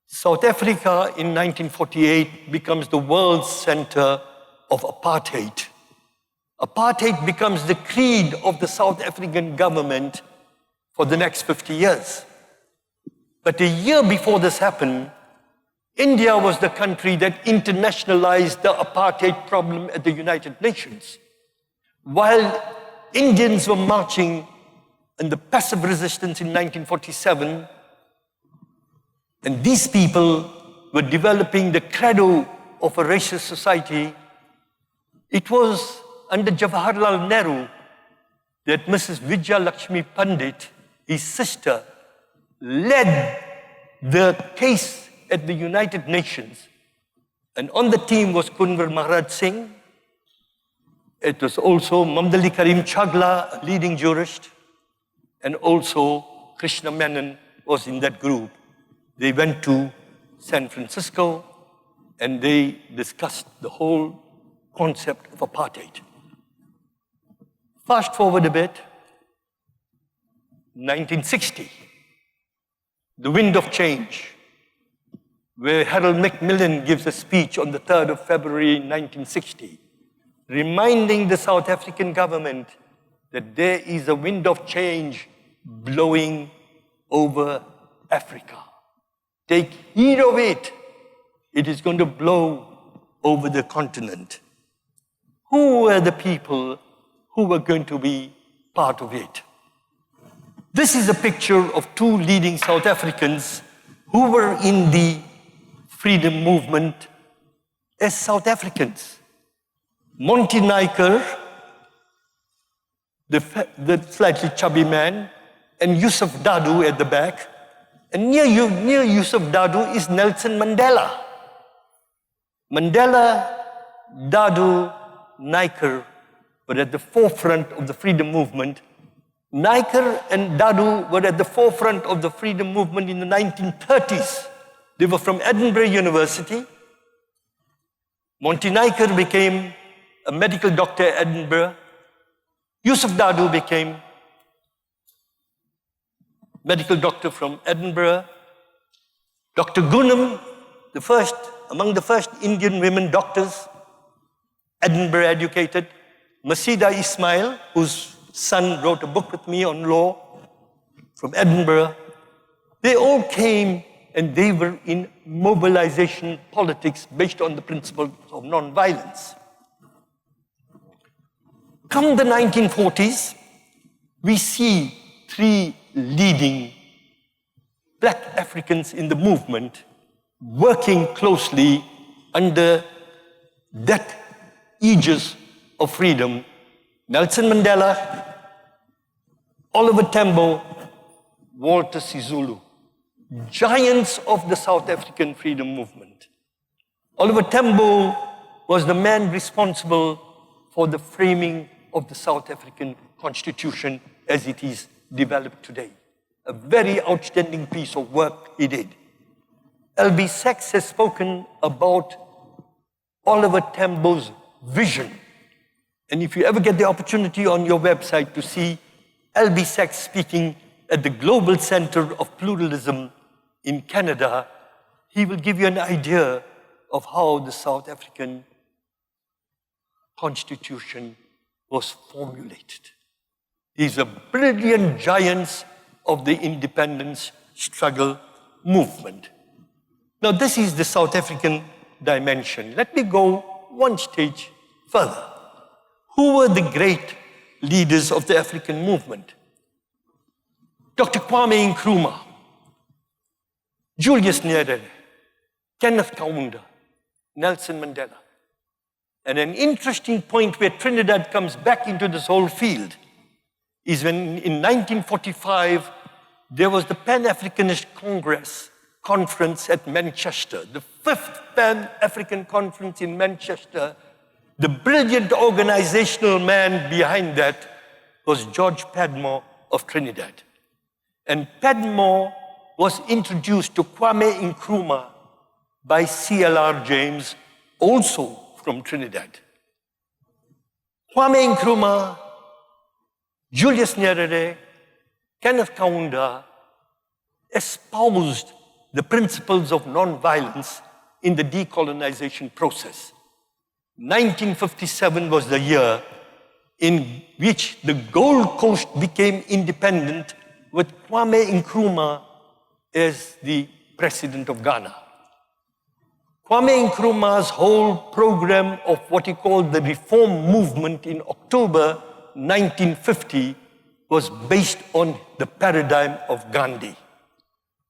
South Africa in 1948 becomes the world's center of apartheid. Apartheid becomes the creed of the South African government for the next 50 years. But a year before this happened, India was the country that internationalized the apartheid problem at the United Nations. While Indians were marching in the passive resistance in 1947, and these people were developing the credo of a racist society, it was under Jawaharlal Nehru that Mrs. Vijaya Lakshmi Pandit, his sister, led the case at the United Nations. And on the team was Kunwar Maharaj Singh. It was also Mamdali Karim Chagla, a leading jurist, and also Krishna Menon was in that group. They went to San Francisco and they discussed the whole concept of apartheid. Fast forward a bit, 1960, the wind of change, where Harold Macmillan gives a speech on the 3rd of February 1960, reminding the South African government that there is a wind of change blowing over Africa. Take heed of it. It is going to blow over the continent. Who were the people who were going to be part of it? This is a picture of two leading South Africans who were in the freedom movement as South Africans. Monty Nyker, the slightly chubby man, and Yusuf Dadoo at the back. And near Yusuf Dadoo is Nelson Mandela. Mandela, Dadoo, Nyker were at the forefront of the freedom movement. Nyker and Dadoo were at the forefront of the freedom movement in the 1930s. They were from Edinburgh University. Monty Nyker became a medical doctor at Edinburgh. Yusuf Dadu became medical doctor from Edinburgh. Dr. Gunam, among the first Indian women doctors, Edinburgh educated. Masida Ismail, whose son wrote a book with me on law, from Edinburgh. They all came and they were in mobilization politics based on the principles of non-violence. Come the 1940s, we see three leading black Africans in the movement working closely under that aegis of freedom: Nelson Mandela, Oliver Tambo, Walter Sisulu, giants of the South African freedom movement. Oliver Tambo was the man responsible for the framing of the South African Constitution as it is developed today. A very outstanding piece of work he did. L.B. Sachs has spoken about Oliver Tambo's vision. And if you ever get the opportunity on your website to see L.B. Sachs speaking at the Global Center of Pluralism in Canada, he will give you an idea of how the South African Constitution was formulated. These are brilliant giants of the independence struggle movement. Now, this is the South African dimension. Let me go one stage further. Who were the great leaders of the African movement? Dr. Kwame Nkrumah, Julius Nyerere, Kenneth Kaunda, Nelson Mandela. And an interesting point where Trinidad comes back into this whole field is when in 1945, there was the Pan-Africanist Conference at Manchester, the 5th Pan-African Conference in Manchester. The brilliant organizational man behind that was George Padmore of Trinidad. And Padmore was introduced to Kwame Nkrumah by C.L.R. James, also from Trinidad. Kwame Nkrumah, Julius Nyerere, Kenneth Kaunda espoused the principles of non-violence in the decolonization process. 1957 was the year in which the Gold Coast became independent with Kwame Nkrumah as the president of Ghana. Kwame Nkrumah's whole program of what he called the reform movement in October 1950 was based on the paradigm of Gandhi.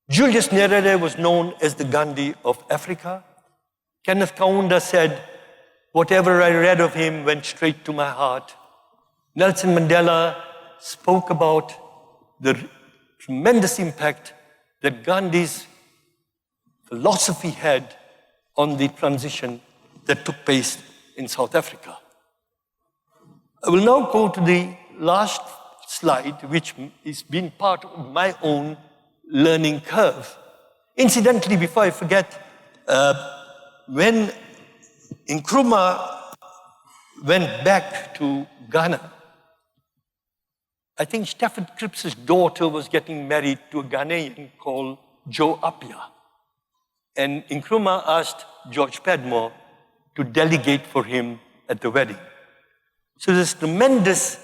Julius Nyerere was known as the Gandhi of Africa. Kenneth Kaunda said, whatever I read of him went straight to my heart. Nelson Mandela spoke about the tremendous impact that Gandhi's philosophy had on the transition that took place in South Africa. I will now go to the last slide, which is been part of my own learning curve. Incidentally, before I forget, when Nkrumah went back to Ghana, I think Stafford Cripps's daughter was getting married to a Ghanaian called Joe Appiah. And Nkrumah asked George Padmore to delegate for him at the wedding. So there's tremendous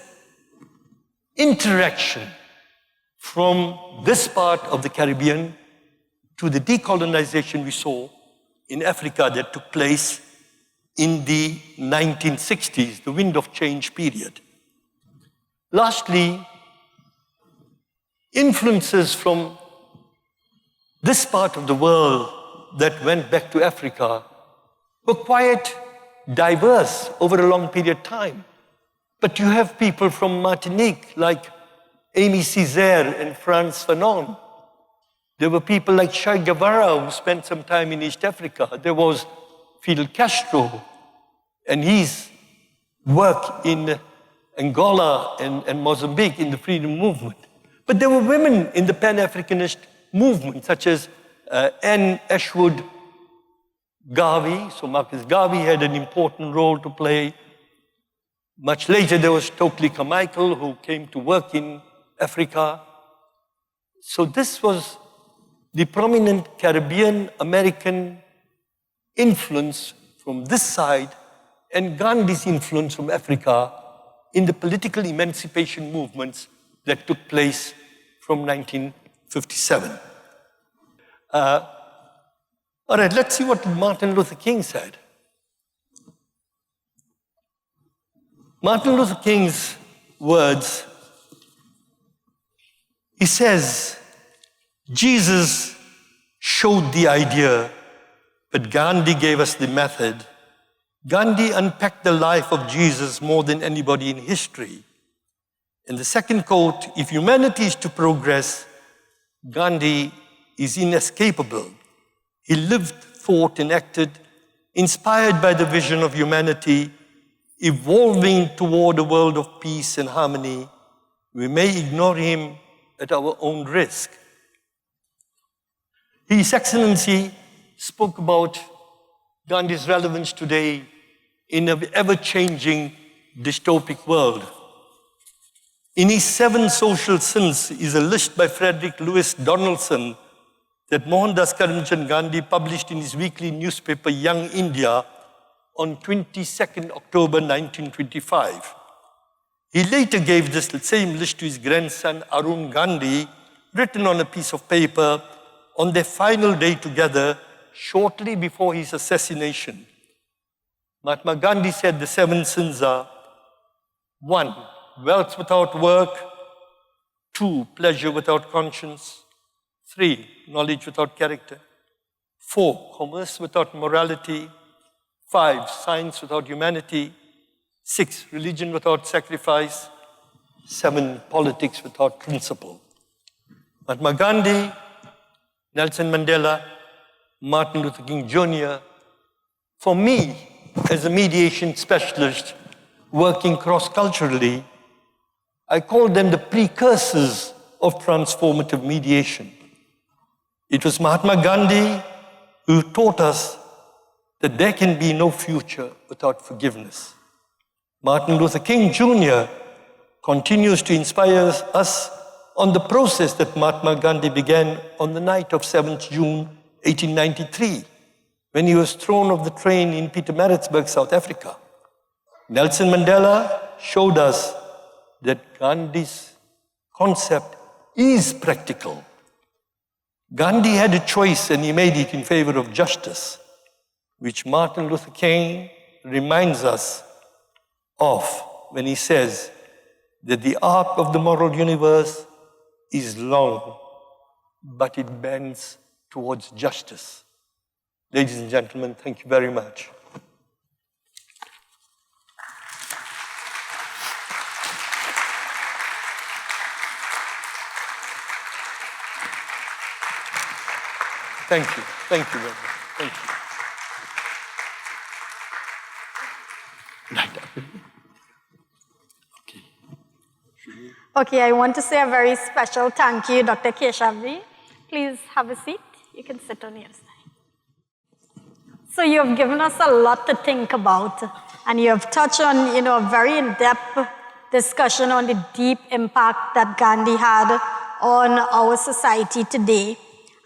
interaction from this part of the Caribbean to the decolonization we saw in Africa that took place in the 1960s, the wind of change period. Lastly, influences from this part of the world that went back to Africa were quite diverse over a long period of time. But you have people from Martinique like Amy Césaire and Frantz Fanon. There were people like Che Guevara who spent some time in East Africa. There was Fidel Castro and his work in Angola and Mozambique in the freedom movement. But there were women in the Pan-Africanist movement, such as N. Ashwood Garvey. So Marcus Garvey had an important role to play. Much later, there was Stokely Carmichael, who came to work in Africa. So this was the prominent Caribbean American influence from this side and Gandhi's influence from Africa in the political emancipation movements that took place from 1957. All right, let's see what Martin Luther King said. Martin Luther King's words, he says, Jesus showed the idea, but Gandhi gave us the method. Gandhi unpacked the life of Jesus more than anybody in history. And the second quote, if humanity is to progress, Gandhi is inescapable. He lived, thought, and acted inspired by the vision of humanity evolving toward a world of peace and harmony. We may ignore him at our own risk. His Excellency spoke about Gandhi's relevance today in an ever-changing dystopic world. In his 7 social sins is a list by Frederick Lewis Donaldson that Mohandas Karamchand Gandhi published in his weekly newspaper Young India on 22nd October 1925. He later gave this same list to his grandson Arun Gandhi, written on a piece of paper on their final day together shortly before his assassination. Mahatma Gandhi said the 7 sins are: 1, wealth without work; 2, pleasure without conscience; 3, knowledge without character; 4, commerce without morality; 5, science without humanity; 6, religion without sacrifice; 7, politics without principle. Mahatma Gandhi, Nelson Mandela, Martin Luther King Jr., for me, as a mediation specialist working cross-culturally, I call them the precursors of transformative mediation. It was Mahatma Gandhi who taught us that there can be no future without forgiveness. Martin Luther King Jr. continues to inspire us on the process that Mahatma Gandhi began on the night of 7th June 1893, when he was thrown off the train in Pietermaritzburg, South Africa. Nelson Mandela showed us that Gandhi's concept is practical. Gandhi had a choice and he made it in favor of justice, which Martin Luther King reminds us of when he says that the arc of the moral universe is long, but it bends towards justice. Ladies and gentlemen, thank you very much. Thank you. Thank you very much. Thank you. Okay, I want to say a very special thank you, Dr. Keshavjee. Please have a seat. You can sit on your side. So you have given us a lot to think about, and you have touched on, a very in-depth discussion on the deep impact that Gandhi had on our society today.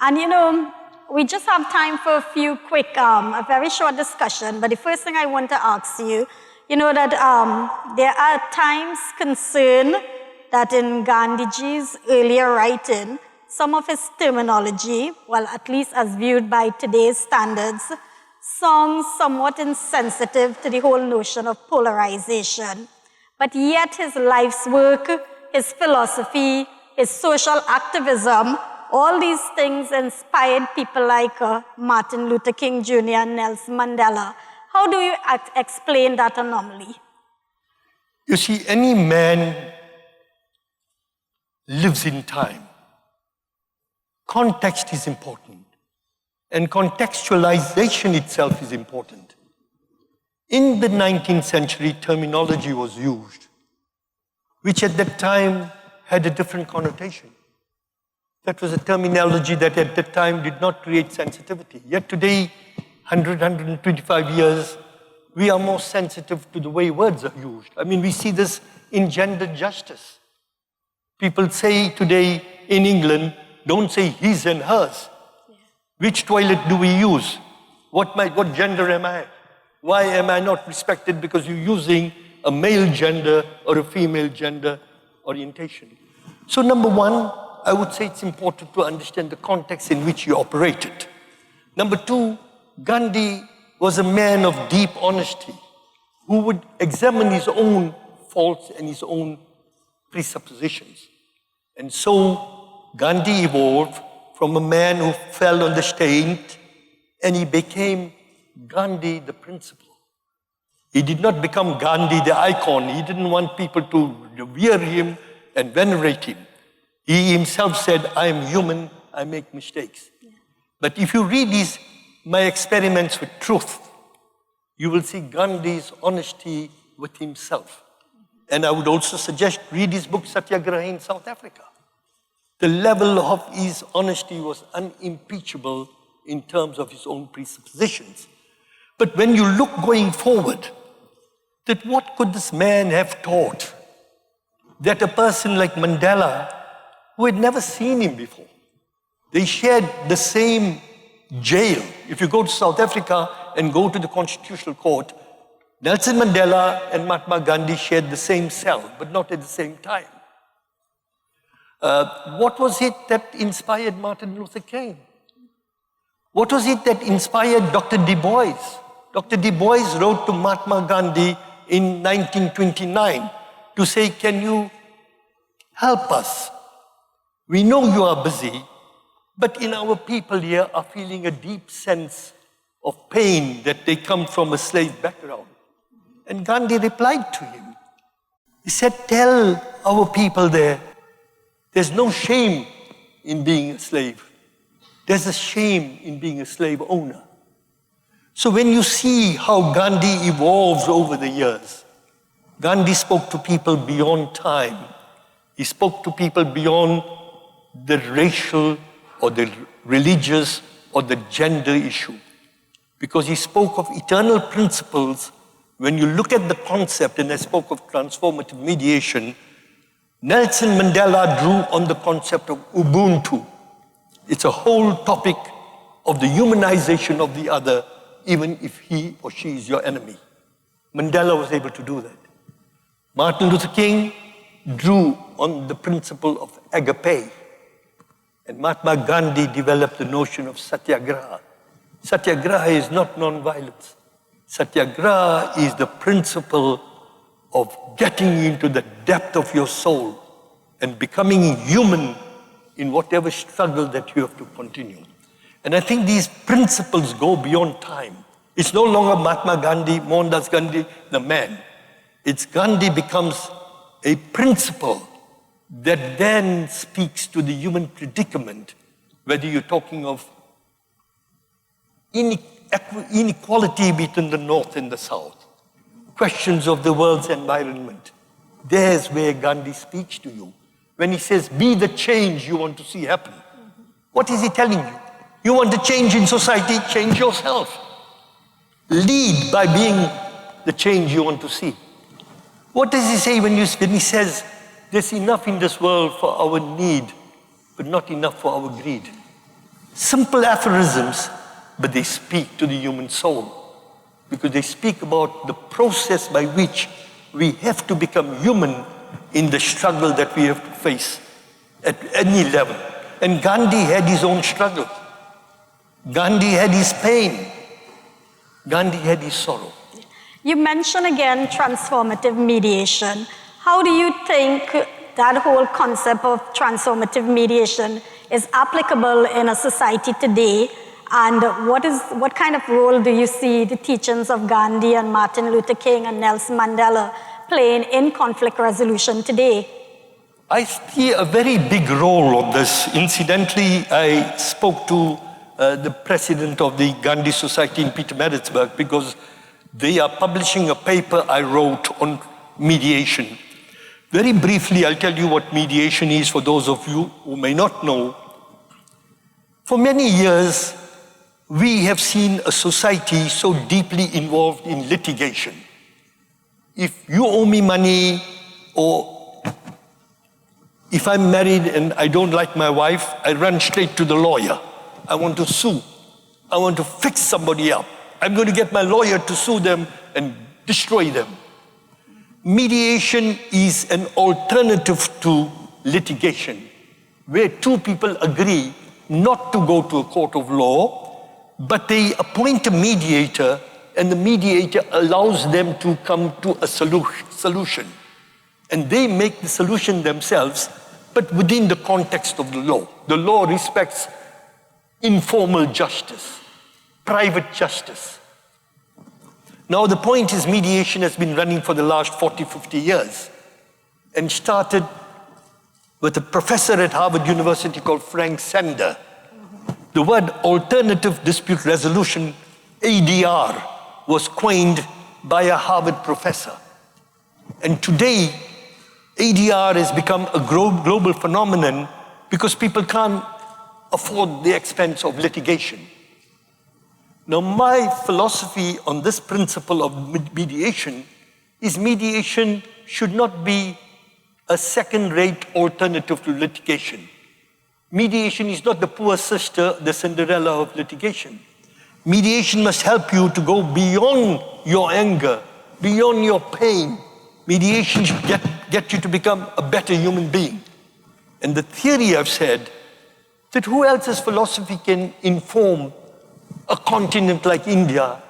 And we just have time for a few quick, a very short discussion. But the first thing I want to ask you, that there are at times concern that in Gandhiji's earlier writing, some of his terminology, well, at least as viewed by today's standards, sounds somewhat insensitive to the whole notion of polarization. But yet his life's work, his philosophy, his social activism, all these things inspired people like Martin Luther King Jr. and Nelson Mandela. How do you explain that anomaly? You see, any man lives in time. Context is important, and contextualization itself is important. In the 19th century, terminology was used, which at that time had a different connotation. That was a terminology that at that time did not create sensitivity. Yet today, 125 years, we are more sensitive to the way words are used. I mean, we see this in gender justice. People say today in England, don't say his and hers. Which toilet do we use? What gender am I? Why am I not respected because you're using a male gender or a female gender orientation? So number one, I would say it's important to understand the context in which you operated. Number two, Gandhi was a man of deep honesty who would examine his own faults and his own presuppositions. And so Gandhi evolved from a man who fell on the stage and he became Gandhi the principle. He did not become Gandhi the icon. He didn't want people to revere him and venerate him. He himself said, I am human, I make mistakes. Yeah. But if you read my experiments with truth, you will see Gandhi's honesty with himself. And I would also suggest read his book, Satyagraha in South Africa. The level of his honesty was unimpeachable in terms of his own presuppositions. But when you look going forward, that what could this man have taught that a person like Mandela, who had never seen him before, they shared the same jail. If you go to South Africa and go to the Constitutional Court, Nelson Mandela and Mahatma Gandhi shared the same cell, but not at the same time. What was it that inspired Martin Luther King? What was it that inspired Dr. Du Bois? Dr. Du Bois wrote to Mahatma Gandhi in 1929 to say, can you help us? We know you are busy, but in our people here are feeling a deep sense of pain that they come from a slave background. And Gandhi replied to him. He said, tell our people there's no shame in being a slave. There's a shame in being a slave owner. So when you see how Gandhi evolves over the years, Gandhi spoke to people beyond time. He spoke to people beyond the racial or the religious or the gender issue. Because he spoke of eternal principles. When you look at the concept, and I spoke of transformative mediation, Nelson Mandela drew on the concept of Ubuntu. It's a whole topic of the humanization of the other, even if he or she is your enemy. Mandela was able to do that. Martin Luther King drew on the principle of agape. And Mahatma Gandhi developed the notion of satyagraha. Satyagraha is not non-violence. Satyagraha is the principle of getting into the depth of your soul and becoming human in whatever struggle that you have to continue. And I think these principles go beyond time. It's no longer Mahatma Gandhi, Mohandas Gandhi, the man. It's Gandhi becomes a principle that then speaks to the human predicament, whether you're talking of inequality between the North and the South, questions of the world's environment. There's where Gandhi speaks to you. When he says, be the change you want to see happen. What is he telling you? You want to change in society, change yourself. Lead by being the change you want to see. What does he say when he says, there's enough in this world for our need, but not enough for our greed? Simple aphorisms, but they speak to the human soul, because they speak about the process by which we have to become human in the struggle that we have to face at any level. And Gandhi had his own struggle. Gandhi had his pain. Gandhi had his sorrow. You mentioned again transformative mediation. How do you think that whole concept of transformative mediation is applicable in a society today? And what kind of role do you see the teachings of Gandhi and Martin Luther King and Nelson Mandela playing in conflict resolution today? I see a very big role of this. Incidentally, I spoke to the president of the Gandhi Society in Pietermaritzburg because they are publishing a paper I wrote on mediation. Very briefly, I'll tell you what mediation is for those of you who may not know. For many years, we have seen a society so deeply involved in litigation. If you owe me money, or if I'm married and I don't like my wife, I run straight to the lawyer. I want to sue. I want to fix somebody up. I'm going to get my lawyer to sue them and destroy them. Mediation is an alternative to litigation, where two people agree not to go to a court of law, but they appoint a mediator, and the mediator allows them to come to a solution. And they make the solution themselves, but within the context of the law. The law respects informal justice, private justice. Now the point is, mediation has been running for the last 40, 50 years, and started with a professor at Harvard University called Frank Sander. The word alternative dispute resolution, ADR, was coined by a Harvard professor. And today, ADR has become a global phenomenon because people can't afford the expense of litigation. Now, my philosophy on this principle of mediation is mediation should not be a second-rate alternative to litigation. Mediation is not the poor sister, the Cinderella of litigation. Mediation must help you to go beyond your anger, beyond your pain. Mediation should get you to become a better human being. And the theory I've said, that who else's philosophy can inform a continent like India,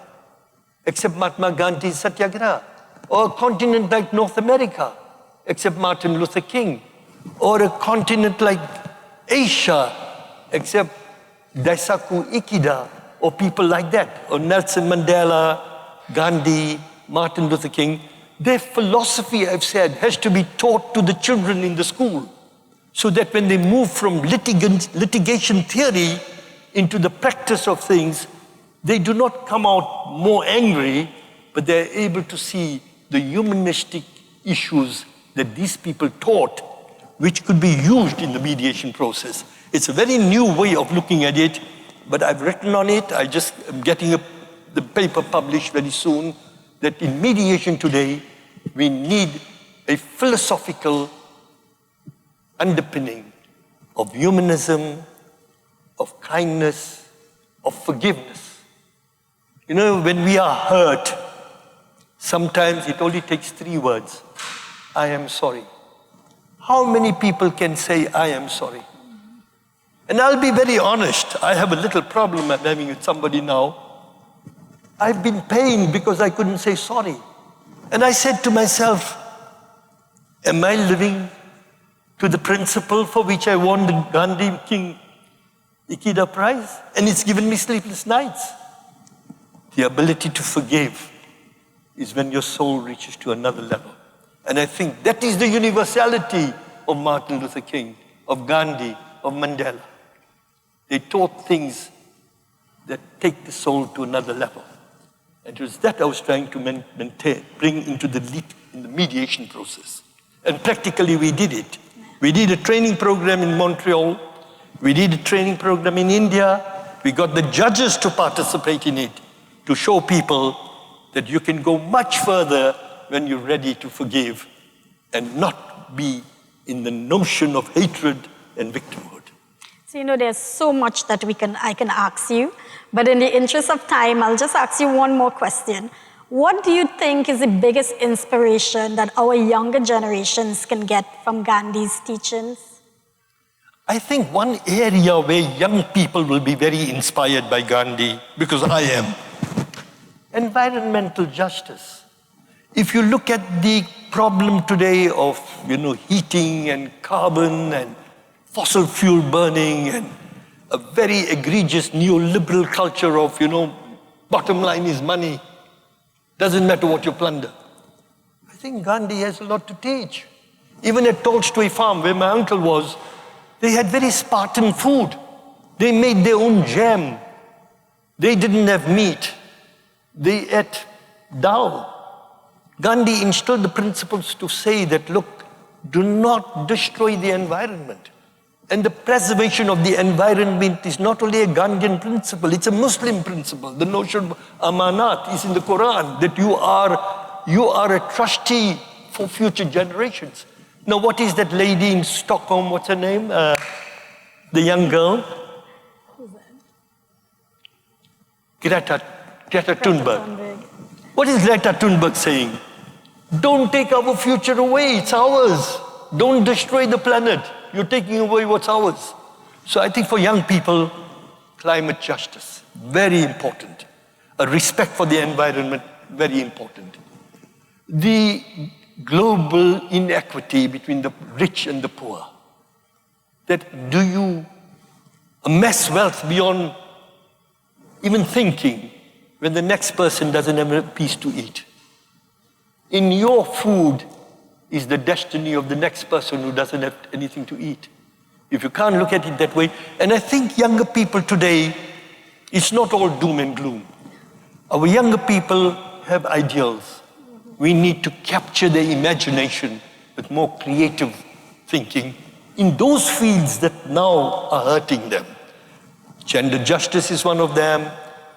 except Mahatma Gandhi's Satyagraha, or a continent like North America, except Martin Luther King, or a continent like Asia, except Daisaku Ikeda, or people like that, or Nelson Mandela, Gandhi, Martin Luther King. Their philosophy, I've said, has to be taught to the children in the school, so that when they move from litigation theory into the practice of things, they do not come out more angry, but they're able to see the humanistic issues that these people taught, which could be used in the mediation process. It's a very new way of looking at it, but I've written on it. I just am getting the paper published very soon, that in mediation today, we need a philosophical underpinning of humanism, of kindness, of forgiveness. You know, when we are hurt, sometimes it only takes 3 words. I am sorry. How many people can say, I am sorry? And I'll be very honest, I have a little problem I'm having with somebody now. I've been pained because I couldn't say sorry. And I said to myself, am I living to the principle for which I won the Gandhi King Ikeda Prize? And it's given me sleepless nights. The ability to forgive is when your soul reaches to another level. And I think that is the universality of Martin Luther King, of Gandhi, of Mandela. They taught things that take the soul to another level. And it was that I was trying to bring into the mediation process. And practically we did it. We did a training program in Montreal. We did a training program in India. We got the judges to participate in it, to show people that you can go much further when you're ready to forgive and not be in the notion of hatred and victimhood. So, you know, there's so much that I can ask you, but in the interest of time, I'll just ask you one more question. What do you think is the biggest inspiration that our younger generations can get from Gandhi's teachings? I think one area where young people will be very inspired by Gandhi, because I am, environmental justice. If you look at the problem today of, heating and carbon and fossil fuel burning and a very egregious neoliberal culture of, bottom line is money, doesn't matter what you plunder. I think Gandhi has a lot to teach. Even at Tolstoy Farm, where my uncle was, they had very Spartan food. They made their own jam. They didn't have meat. They ate dal. Gandhi instilled the principles to say that, look, do not destroy the environment. And the preservation of the environment is not only a Gandhian principle, it's a Muslim principle. The notion of amanat is in the Quran, that you are a trustee for future generations. Now, what is that lady in Stockholm, what's her name? The young girl? Greta Thunberg. What is Greta Thunberg saying? Don't take our future away, it's ours. Don't destroy the planet. You're taking away what's ours. So I think for young people, climate justice, very important. A respect for the environment, very important. The global inequity between the rich and the poor. That do you amass wealth beyond even thinking when the next person doesn't have a piece to eat? In your food is the destiny of the next person who doesn't have anything to eat. If you can't look at it that way, and I think younger people today, it's not all doom and gloom. Our younger people have ideals. We need to capture their imagination with more creative thinking in those fields that now are hurting them. Gender justice is one of them.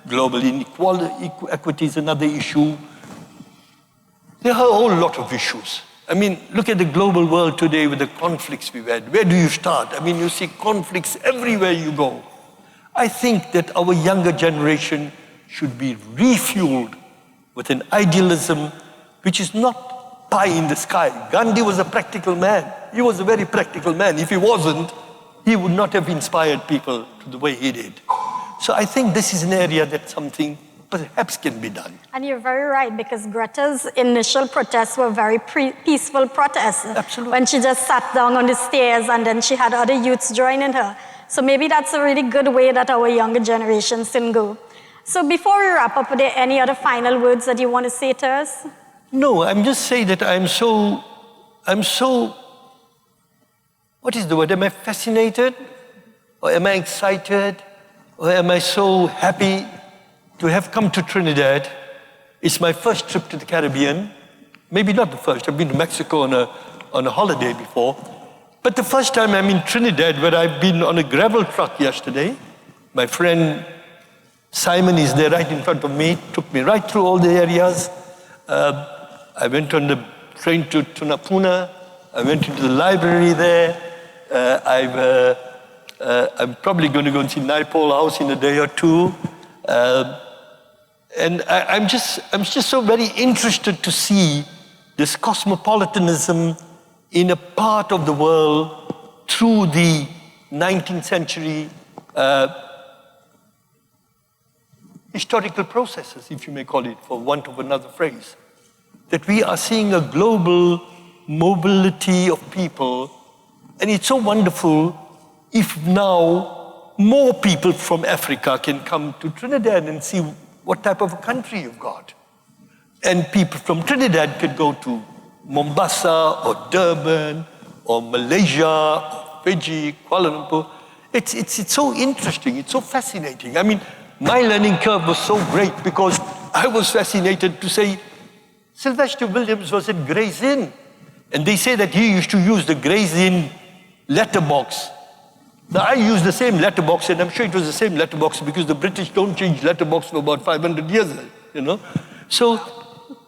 Global inequality is another issue. There are a whole lot of issues. I mean, look at the global world today with the conflicts we've had. Where do you start? I mean, you see conflicts everywhere you go. I think that our younger generation should be refueled with an idealism which is not pie in the sky. Gandhi was a practical man. He was a very practical man. If he wasn't, he would not have inspired people to the way he did. So I think this is an area that something perhaps can be done. And you're very right, because Greta's initial protests were very peaceful protests. Absolutely. When she just sat down on the stairs and then she had other youths joining her. So maybe that's a really good way that our younger generations can go. So before we wrap up, are there any other final words that you want to say to us? No, I'm just saying that I'm so, what is the word? Am I fascinated? Or am I excited? Or am I so happy to have come to Trinidad? It's my first trip to the Caribbean. Maybe not the first. I've been to Mexico on a holiday before. But the first time I'm in Trinidad, where I've been on a gravel truck yesterday. My friend Simon is there right in front of me, took me right through all the areas. I went on the train to Tunapuna. I went into the library there. I'm probably going to go and see Naipaul House in a day or two. And I'm just so very interested to see this cosmopolitanism in a part of the world through the 19th century historical processes, if you may call it, for want of another phrase. That we are seeing a global mobility of people, and it's so wonderful if now more people from Africa can come to Trinidad and see what type of a country you've got. And people from Trinidad could go to Mombasa or Durban or Malaysia or Fiji, Kuala Lumpur. It's so interesting, it's so fascinating. I mean, my learning curve was so great because I was fascinated to say, Sylvester Williams was at Gray's Inn. And they say that he used to use the Gray's Inn letterbox. Now, I use the same letterbox, and I'm sure it was the same letterbox because the British don't change letterbox for about 500 years, you know. So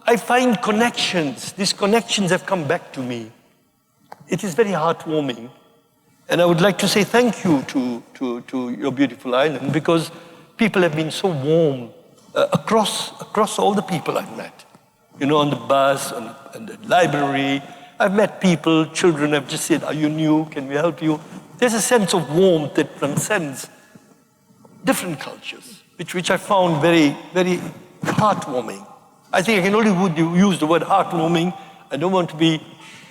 I find connections. These connections have come back to me. It is very heartwarming. And I would like to say thank you to your beautiful island, because people have been so warm across all the people I've met. You know, on the bus, in the library. I've met people, children have just said, are you new? Can we help you? There's a sense of warmth that transcends different cultures, which I found very, very heartwarming. I think I can only use the word heartwarming. I don't want to be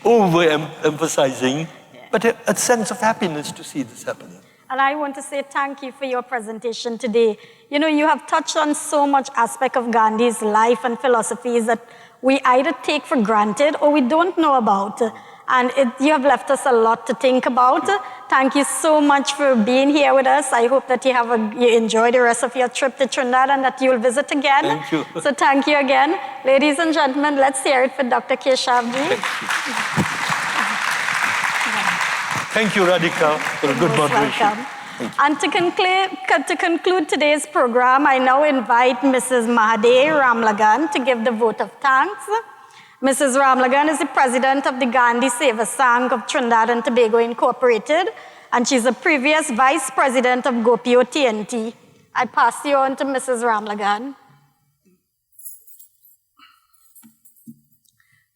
overemphasizing, but a sense of happiness to see this happening. And I want to say thank you for your presentation today. You know, you have touched on so much aspect of Gandhi's life and philosophies that we either take for granted or we don't know about. And you have left us a lot to think about. Thank you so much for being here with us. I hope that you enjoy the rest of your trip to Trinidad and that you'll visit again. Thank you. So thank you again. Ladies and gentlemen, let's hear it for Dr. Keshavjee. Thank you, Radhika, for a good Most moderation. welcome. And to conclude today's program, I now invite Mrs. Mahade Ramlagan to give the vote of thanks. Mrs. Ramlagan is the president of the Gandhi Seva Sangh of Trinidad and Tobago Incorporated, and she's a previous vice president of Gopio TNT. I pass you on to Mrs. Ramlagan.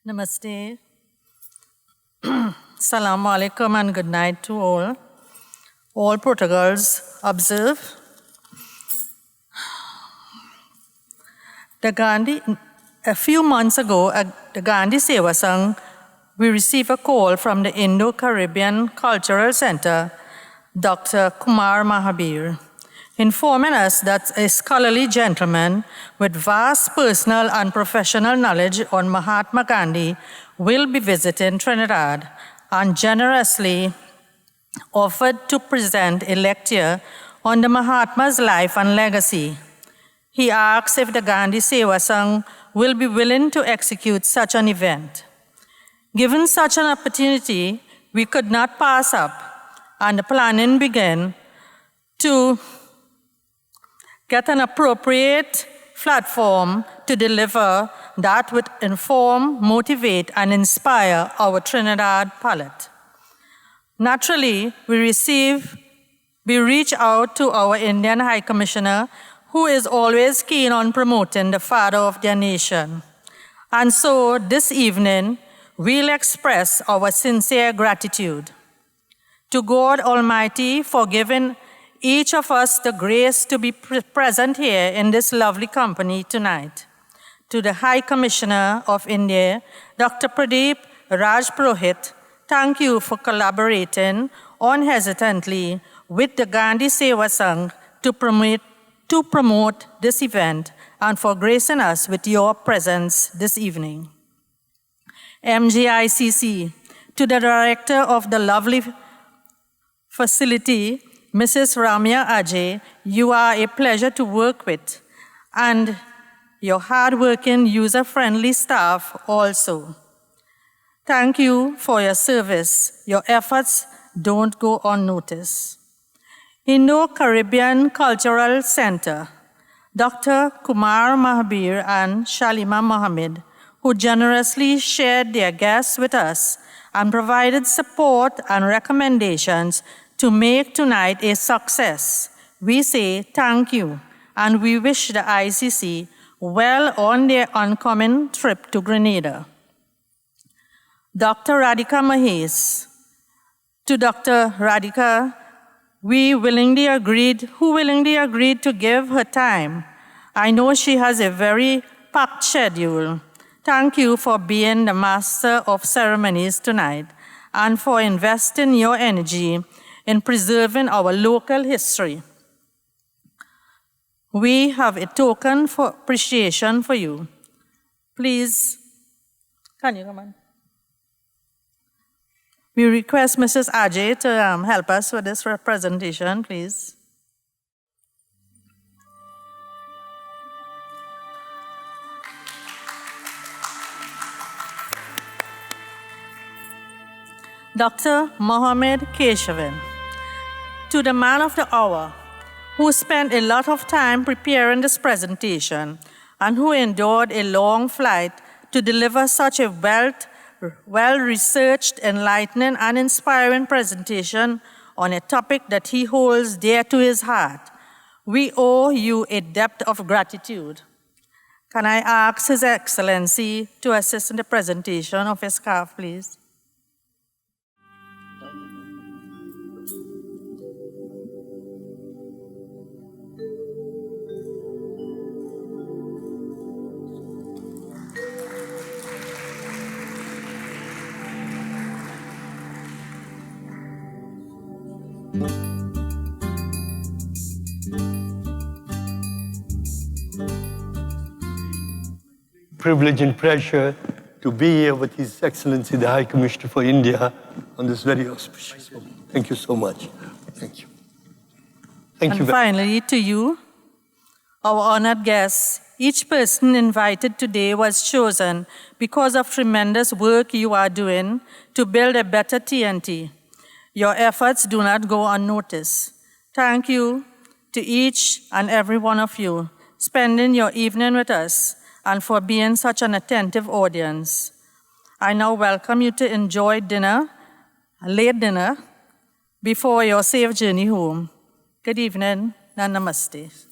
Namaste. Assalamu alaikum and good night to all. All protocols observe. A few months ago at the Gandhi Seva Sangh, we received a call from the Indo-Caribbean Cultural Center, Dr. Kumar Mahabir, informing us that a scholarly gentleman with vast personal and professional knowledge on Mahatma Gandhi will be visiting Trinidad and generously offered to present a lecture on the Mahatma's life and legacy. He asked if the Gandhi Seva Sangh will be willing to execute such an event. Given such an opportunity, we could not pass up, and the planning began to get an appropriate platform to deliver that would inform, motivate, and inspire our Trinidad palate. Naturally, we reach out to our Indian High Commissioner, who is always keen on promoting the father of their nation. And so this evening, we'll express our sincere gratitude to God Almighty for giving each of us the grace to be present here in this lovely company tonight. To the High Commissioner of India, Dr. Pradeep Raj Purohit, thank you for collaborating unhesitantly with the Gandhi Seva Sangh to promote this event and for gracing us with your presence this evening. MGICC, to the director of the lovely facility, Mrs. Ramya Ajay, you are a pleasure to work with, and your hardworking, user-friendly staff also. Thank you for your service. Your efforts don't go unnoticed. Indo-Caribbean Cultural Center, Dr. Kumar Mahabir and Shalima Mohamed, who generously shared their guests with us and provided support and recommendations to make tonight a success. We say thank you, and we wish the ICC well on their oncoming trip to Grenada. Dr. Radhika Mahes, to Dr. Radhika, who willingly agreed to give her time. I know she has a very packed schedule. Thank you for being the master of ceremonies tonight and for investing your energy in preserving our local history. We have a token of appreciation for you. Please, can you come on? We request Mrs. Ajay to help us with this presentation, please. Dr. Mohamed Keshavjee, to the man of the hour, who spent a lot of time preparing this presentation and who endured a long flight to deliver such a well-researched, enlightening, and inspiring presentation on a topic that he holds dear to his heart. We owe you a debt of gratitude. Can I ask His Excellency to assist in the presentation of his scarf, please? Privilege and pleasure to be here with His Excellency, the High Commissioner for India, on this very auspicious moment. Thank you so much. Thank you. Thank you. And finally, to you, our honored guests, each person invited today was chosen because of tremendous work you are doing to build a better TNT. Your efforts do not go unnoticed. Thank you to each and every one of you spending your evening with us and for being such an attentive audience. I now welcome you to enjoy dinner, a late dinner, before your safe journey home. Good evening and namaste.